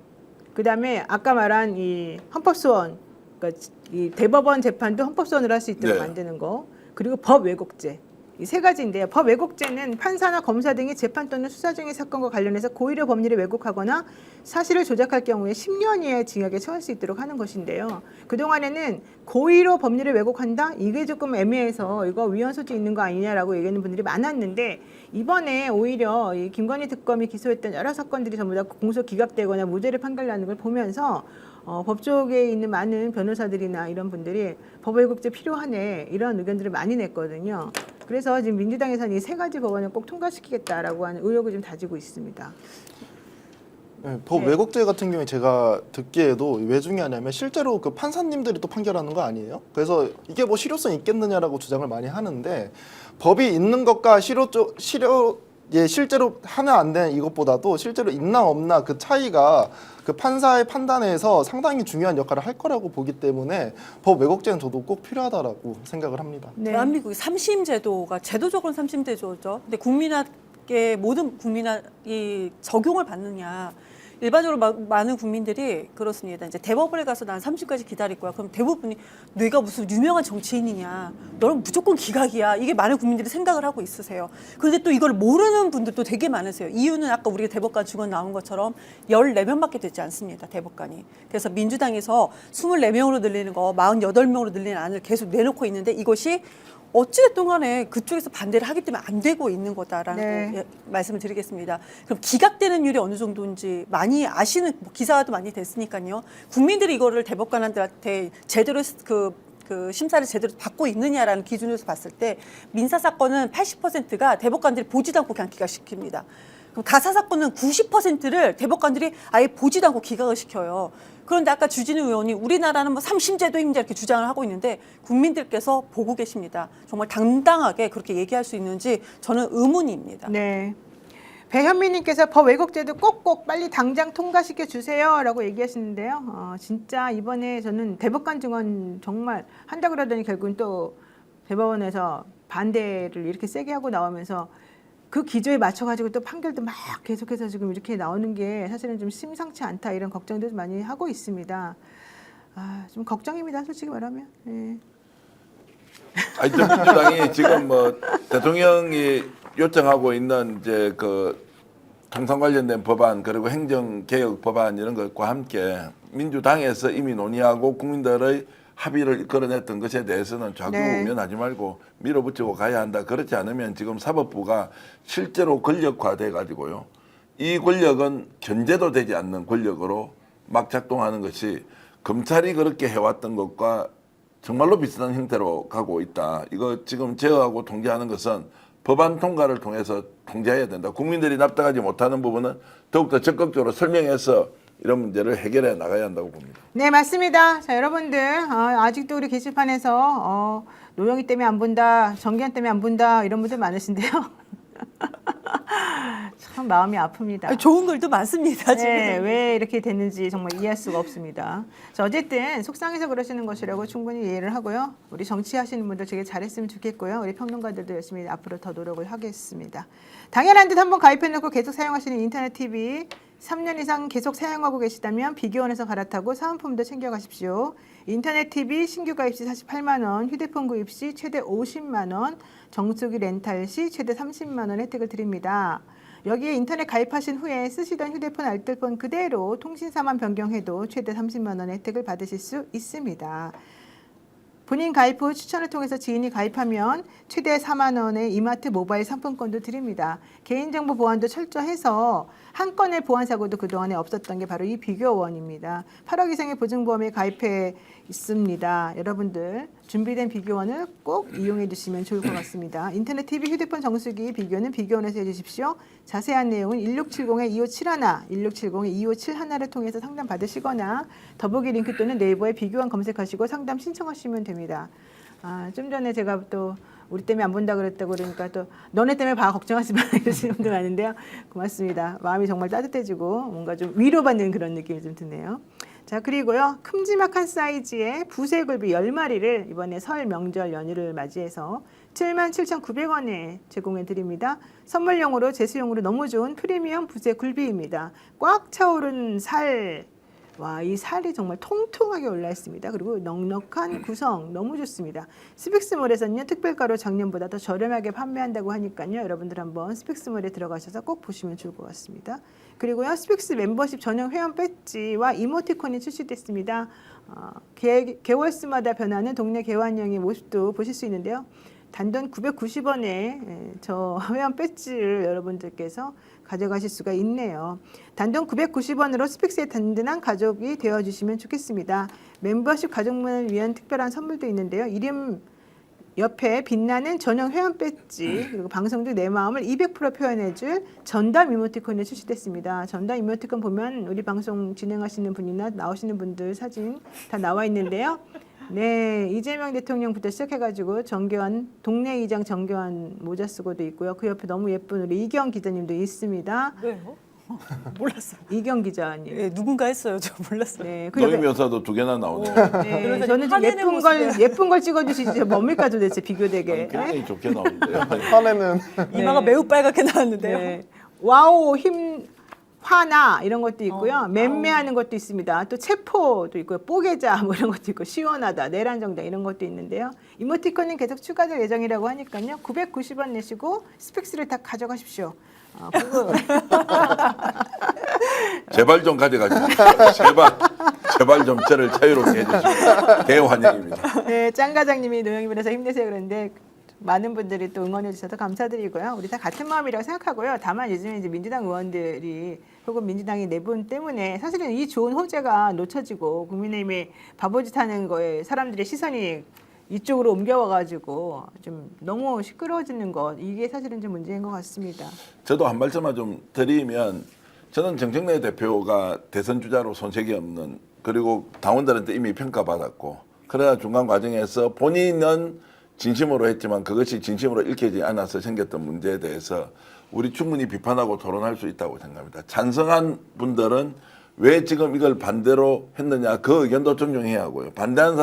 그다음에 아까 말한 이 헌법소원, 그러니까 이 대법원 재판도 헌법소원으로 할 수 있도록 네. 만드는 거, 그리고 법 왜곡죄. 이 3가지인데요. 법 왜곡죄는 판사나 검사 등이 재판 또는 수사 중의 사건과 관련해서 고의로 법률을 왜곡하거나 사실을 조작할 경우에 10년 이하의 징역에 처할 수 있도록 하는 것인데요. 그동안에는 고의로 법률을 왜곡한다? 이게 조금 애매해서 이거 위헌 소지 있는 거 아니냐라고 얘기하는 분들이 많았는데 이번에 오히려 이 김건희 특검이 기소했던 여러 사건들이 전부 다 공소 기각되거나 무죄를 판결나는 걸 보면서 법조계에 있는 많은 변호사들이나 이런 분들이 법 왜곡죄 필요하네 이런 의견들을 많이 냈거든요. 그래서 지금 민주당에서는 이 3가지 법안을 꼭 통과시키겠다라고 하는 의욕을 좀 다지고 있습니다. 네, 법 네. 왜곡죄 같은 경우에 제가 듣기에도 왜 중요하냐면 실제로 그 판사님들이 또 판결하는 거 아니에요? 그래서 이게 뭐 실효성 있겠느냐라고 주장을 많이 하는데 법이 있는 것과 실제로 하나 안 되는 이것보다도 실제로 있나 없나 그 차이가 그 판사의 판단에서 상당히 중요한 역할을 할 거라고 보기 때문에 법 왜곡죄는 저도 꼭 필요하다라고 생각을 합니다. 네. 대한민국의 삼심 제도가 제도적으로는 삼심 제도죠. 근데 국민에게 모든 국민이 적용을 받느냐. 일반적으로 많은 국민들이 그렇습니다. 이제 대법원에 가서 난 30까지 기다릴 거야. 그럼 대부분이 네가 무슨 유명한 정치인이냐. 너는 무조건 기각이야. 이게 많은 국민들이 생각을 하고 있으세요. 그런데 또 이걸 모르는 분들도 되게 많으세요. 이유는 아까 우리가 대법관 증언 나온 것처럼 14명밖에 되지 않습니다. 대법관이. 그래서 민주당에서 24명으로 늘리는 거 48명으로 늘리는 안을 계속 내놓고 있는데 이것이 어찌됐든 간에 그쪽에서 반대를 하기 때문에 안 되고 있는 거다라는 네. 말씀을 드리겠습니다. 그럼 기각되는 율이 어느 정도인지 많이 아시는 기사도 많이 됐으니까요. 국민들이 이거를 대법관한테 제대로 그 심사를 제대로 받고 있느냐라는 기준에서 봤을 때 민사 사건은 80%가 대법관들이 보지도 않고 그냥 기각시킵니다. 그럼 가사 사건은 90%를 대법관들이 아예 보지도 않고 기각을 시켜요. 그런데 아까 주진우 의원이 우리나라는 뭐 삼심제도입니다 이렇게 주장을 하고 있는데 국민들께서 보고 계십니다. 정말 당당하게 그렇게 얘기할 수 있는지 저는 의문입니다. 네. 배현미님께서 법 왜곡죄도 꼭꼭 빨리 당장 통과시켜 주세요라고 얘기하시는데요. 진짜 이번에 저는 대법관 증언 정말 한다고 그러더니 결국은 또 대법원에서 반대를 이렇게 세게 하고 나오면서 그 기조에 맞춰가지고 또 판결도 막 계속해서 지금 이렇게 나오는 게 사실은 좀 심상치 않다 이런 걱정도 많이 하고 있습니다. 좀 걱정입니다, 솔직히 말하면. 네. 하여튼 민주당이 지금 뭐 대통령이 요청하고 있는 이제 그 통상 관련된 법안 그리고 행정개혁 법안 이런 것과 함께 민주당에서 이미 논의하고 국민들의 합의를 이끌어냈던 것에 대해서는 좌우면하지 말고 밀어붙이고 가야 한다. 그렇지 않으면 지금 사법부가 실제로 권력화돼 가지고요. 이 권력은 견제도 되지 않는 권력으로 막 작동하는 것이 검찰이 그렇게 해왔던 것과 정말로 비슷한 형태로 가고 있다. 이거 지금 제어하고 통제하는 것은 법안 통과를 통해서 통제해야 된다. 국민들이 납득하지 못하는 부분은 더욱더 적극적으로 설명해서 이런 문제를 해결해 나가야 한다고 봅니다. 네, 맞습니다. 자, 여러분들 아직도 우리 게시판에서 노영희 때문에 안 본다, 정기현 때문에 안 본다 이런 분들 많으신데요. 참 마음이 아픕니다. 아니, 좋은 글도 많습니다. 지금. 네, 왜 이렇게 됐는지 정말 이해할 수가 없습니다. 자, 어쨌든 속상해서 그러시는 것이라고 충분히 이해를 하고요. 우리 정치하시는 분들 되게 잘했으면 좋겠고요. 우리 평론가들도 열심히 앞으로 더 노력을 하겠습니다. 당연한 듯 한번 가입해놓고 계속 사용하시는 인터넷 TV 3년 이상 계속 사용하고 계시다면 비교원에서 갈아타고 사은품도 챙겨가십시오. 인터넷 TV 신규 가입 시 48만 원, 휴대폰 구입 시 최대 50만 원, 정수기 렌탈 시 최대 30만 원 혜택을 드립니다. 여기에 인터넷 가입하신 후에 쓰시던 휴대폰 알뜰폰 그대로 통신사만 변경해도 최대 30만 원 혜택을 받으실 수 있습니다. 본인 가입 후 추천을 통해서 지인이 가입하면 최대 4만 원의 이마트 모바일 상품권도 드립니다. 개인정보 보안도 철저해서 한 건의 보안 사고도 그동안에 없었던 게 바로 이 비교원입니다. 8억 이상의 보증보험에 가입해 있습니다. 여러분들 준비된 비교원을 꼭 이용해 주시면 좋을 것 같습니다. 인터넷 TV, 휴대폰 정수기 비교는 비교원에서 해주십시오. 자세한 내용은 1670-2571, 1670-2571를 통해서 상담 받으시거나 더보기 링크 또는 네이버에 비교원 검색하시고 상담 신청하시면 됩니다. 좀 전에 제가 또 우리 때문에 안 본다 그랬다고 그러니까 또 너네 때문에 봐 걱정하지 마 이러시는 분들 많은데요. 고맙습니다. 마음이 정말 따뜻해지고 뭔가 좀 위로받는 그런 느낌이 좀 드네요. 자, 그리고요. 큼지막한 사이즈의 부세굴비 10마리를 이번에 설 명절 연휴를 맞이해서 77,900원에 제공해 드립니다. 선물용으로 제수용으로 너무 좋은 프리미엄 부세굴비입니다. 꽉 차오른 살. 와, 이 살이 정말 통통하게 올라 있습니다. 그리고 넉넉한 구성 너무 좋습니다. 스픽스몰에서는요 특별가로 작년보다 더 저렴하게 판매한다고 하니까요 여러분들 한번 스픽스몰에 들어가셔서 꼭 보시면 좋을 것 같습니다. 그리고요 스픽스 멤버십 전용 회원 배지와 이모티콘이 출시됐습니다. 개월수마다 변하는 동네 개환형의 모습도 보실 수 있는데요. 단돈 990원에 저 회원 배지를 여러분들께서 가져가실 수가 있네요. 단돈 990원으로 스픽스의 든든한 가족이 되어주시면 좋겠습니다. 멤버십 가족만을 위한 특별한 선물도 있는데요. 이름 옆에 빛나는 전용 회원 배지 그리고 방송 중 내 마음을 200% 표현해줄 전담 이모티콘이 출시됐습니다. 전담 이모티콘 보면 우리 방송 진행하시는 분이나 나오시는 분들 사진 다 나와 있는데요. 네, 이재명 대통령부터 시작해가지고 정교한 동네 이장 정교한 모자 쓰고도 있고요. 그 옆에 너무 예쁜 우리 이경 기자님도 있습니다. 왜요? 몰랐어요. 이경 기자님. 네, 누군가 했어요. 저 몰랐어요. 네, 그 노임 옆에 여사도 2개나 나오네요. 네, 그러더니 저는 좀 화내는 예쁜 걸 찍어주시지 뭡니까 도대체 비교되게. 굉장히 좋게 나오는데요. 화내는 이마가 매우 빨갛게 나왔는데요. 네. 와우 힘 화나 이런 것도 있고요. 맴매하는 것도 있습니다. 또 체포도 있고요. 뽀개자 뭐 이런 것도 있고 시원하다, 내란정당 이런 것도 있는데요. 이모티콘은 계속 추가될 예정이라고 하니까요. 990원 내시고 스픽스를 다 가져가십시오. 그거 제발 좀 가져가시죠. 제발 좀 저를 자유롭게 해주시면 대환영입니다. 네, 짱 과장님이 노영희분에서 힘내세요 그런데 많은 분들이 또 응원해 주셔서 감사드리고요. 우리 다 같은 마음이라고 생각하고요. 다만 요즘에 이제 민주당 의원들이 혹은 민주당의 내분 때문에 사실은 이 좋은 호재가 놓쳐지고 국민의힘이 바보짓 하는 거에 사람들의 시선이 이쪽으로 옮겨와가지고 좀 너무 시끄러워지는 것 이게 사실은 좀 문제인 것 같습니다. 저도 한 말씀만 좀 드리면 저는 정청래 대표가 대선 주자로 손색이 없는 그리고 당원들한테 이미 평가받았고 그러나 중간 과정에서 본인은 진심으로 했지만 그것이 진심으로 읽히지 않아서 생겼던 문제에 대해서 우리 충분히 비판하고 토론할 수 있다고 생각합니다. 찬성한 분들은 왜 지금 이걸 반대로 했느냐 그 의견도 존중해야 하고요. 반대한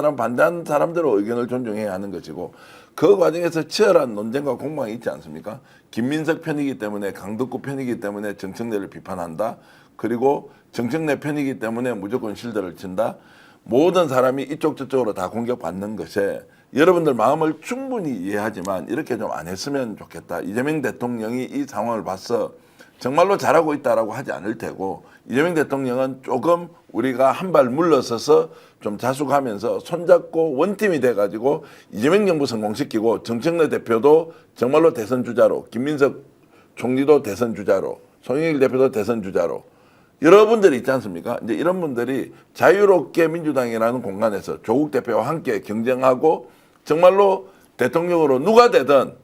사람대로 의견을 존중해야 하는 것이고 그 과정에서 치열한 논쟁과 공방이 있지 않습니까? 김민석 편이기 때문에 강덕구 편이기 때문에 정청래를 비판한다. 그리고 정청래 편이기 때문에 무조건 실드를 친다. 모든 사람이 이쪽 저쪽으로 다 공격받는 것에 여러분들 마음을 충분히 이해하지만 이렇게 좀 안 했으면 좋겠다. 이재명 대통령이 이 상황을 봐서 정말로 잘하고 있다라고 하지 않을 테고 이재명 대통령은 조금 우리가 한 발 물러서서 좀 자숙하면서 손잡고 원팀이 돼가지고 이재명 정부 성공시키고 정청래 대표도 정말로 대선 주자로 김민석 총리도 대선 주자로 송영길 대표도 대선 주자로 여러분들이 있지 않습니까? 이제 이런 분들이 자유롭게 민주당이라는 공간에서 조국 대표와 함께 경쟁하고 정말로 대통령으로 누가 되든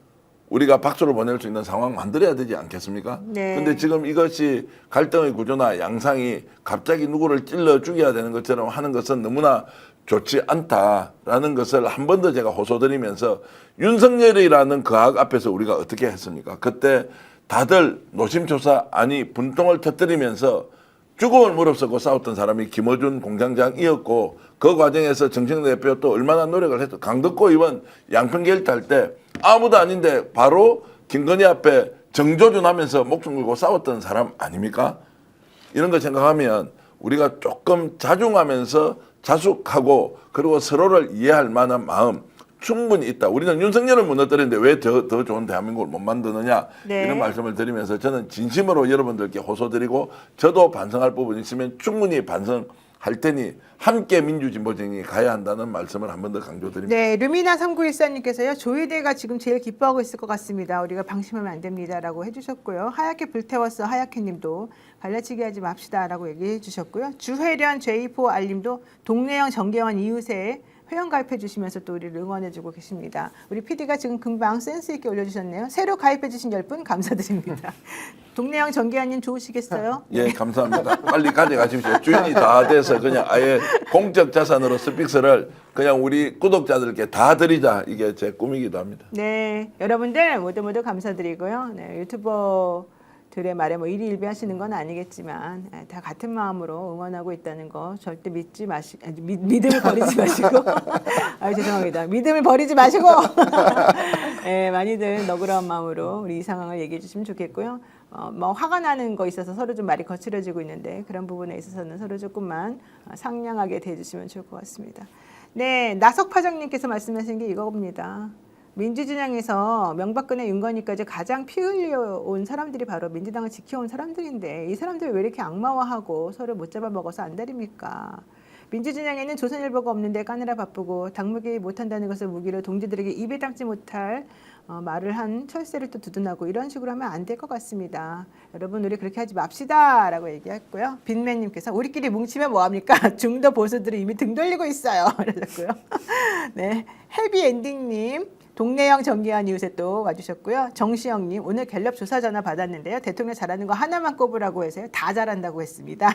우리가 박수를 보낼 수 있는 상황 만들어야 되지 않겠습니까? 네. 근데 지금 이것이 갈등의 구조나 양상이 갑자기 누구를 찔러 죽여야 되는 것처럼 하는 것은 너무나 좋지 않다라는 것을 한 번 더 제가 호소드리면서 윤석열이라는 그 악 앞에서 우리가 어떻게 했습니까? 그때 다들 노심초사 아니 분통을 터뜨리면서 죽음을 무릅쓰고 싸웠던 사람이 김어준 공장장이었고 그 과정에서 정청래 대표 또 얼마나 노력을 했어. 강덕호 의원 양평계일 탈 때 아무도 아닌데 바로 김건희 앞에 정조준하면서 목숨 걸고 싸웠던 사람 아닙니까? 이런 거 생각하면 우리가 조금 자중하면서 자숙하고 그리고 서로를 이해할 만한 마음 충분히 있다. 우리는 윤석열을 무너뜨리는데 왜 더 좋은 대한민국을 못 만드느냐 네. 이런 말씀을 드리면서 저는 진심으로 여러분들께 호소드리고 저도 반성할 부분이 있으면 충분히 반성할 테니 함께 민주진보정이 가야 한다는 말씀을 한 번 더 강조드립니다. 네, 루미나 3914님께서요. 조희대가 지금 제일 기뻐하고 있을 것 같습니다. 우리가 방심하면 안 됩니다라고 해주셨고요. 하얗게 불태웠어 하얗게님도 발라치기 하지 맙시다라고 얘기해 주셨고요. 주회련 J4 알림도 동네형 정계원 이웃에 회원 가입해 주시면서 또 우리를 응원해주고 계십니다. 우리 PD가 지금 금방 센스 있게 올려주셨네요. 새로 가입해 주신 10분 감사드립니다. 동네형 정계환님 좋으시겠어요? 예, 감사합니다. 빨리 가져가십시오. 주인이 다 돼서 그냥 아예 공적 자산으로 스픽스를 그냥 우리 구독자들께 다 드리자. 이게 제 꿈이기도 합니다. 네, 여러분들 모두 감사드리고요. 네, 유튜버들의 말에 뭐 일희일비하시는 건 아니겠지만 다 같은 마음으로 응원하고 있다는 거 절대 믿음을 버리지 마시고 죄송합니다. 믿음을 버리지 마시고 네, 많이들 너그러운 마음으로 우리 이 상황을 얘기해 주시면 좋겠고요. 뭐 화가 나는 거 있어서 서로 좀 말이 거칠어지고 있는데 그런 부분에 있어서는 서로 조금만 상냥하게 대해주시면 좋을 것 같습니다. 네, 나석파장님께서 말씀하신 게 이겁니다. 민주진영에서 명박근혜 윤건희까지 가장 피 흘려온 사람들이 바로 민주당을 지켜온 사람들인데 이 사람들이 왜 이렇게 악마화하고 서로 못 잡아먹어서 안달입니까? 민주진영에는 조선일보가 없는데 까느라 바쁘고 당무기 못한다는 것을 무기로 동지들에게 입에 담지 못할 말을 한 철새를 또 두둔하고 이런 식으로 하면 안 될 것 같습니다. 여러분 우리 그렇게 하지 맙시다 라고 얘기했고요. 빈맨님께서 우리끼리 뭉치면 뭐합니까? 중도 보수들이 이미 등 돌리고 있어요. 그러셨고요. 네, 해피엔딩님 동네형 정기한 이웃에 또 와주셨고요. 정시영님 오늘 갤럽 조사 전화 받았는데요. 대통령 잘하는 거 하나만 꼽으라고 해서요. 다 잘한다고 했습니다.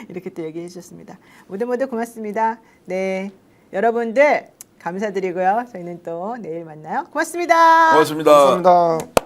이렇게 또 얘기해 주셨습니다. 모두 고맙습니다. 네, 여러분들 감사드리고요. 저희는 또 내일 만나요. 고맙습니다. 고맙습니다. 감사합니다.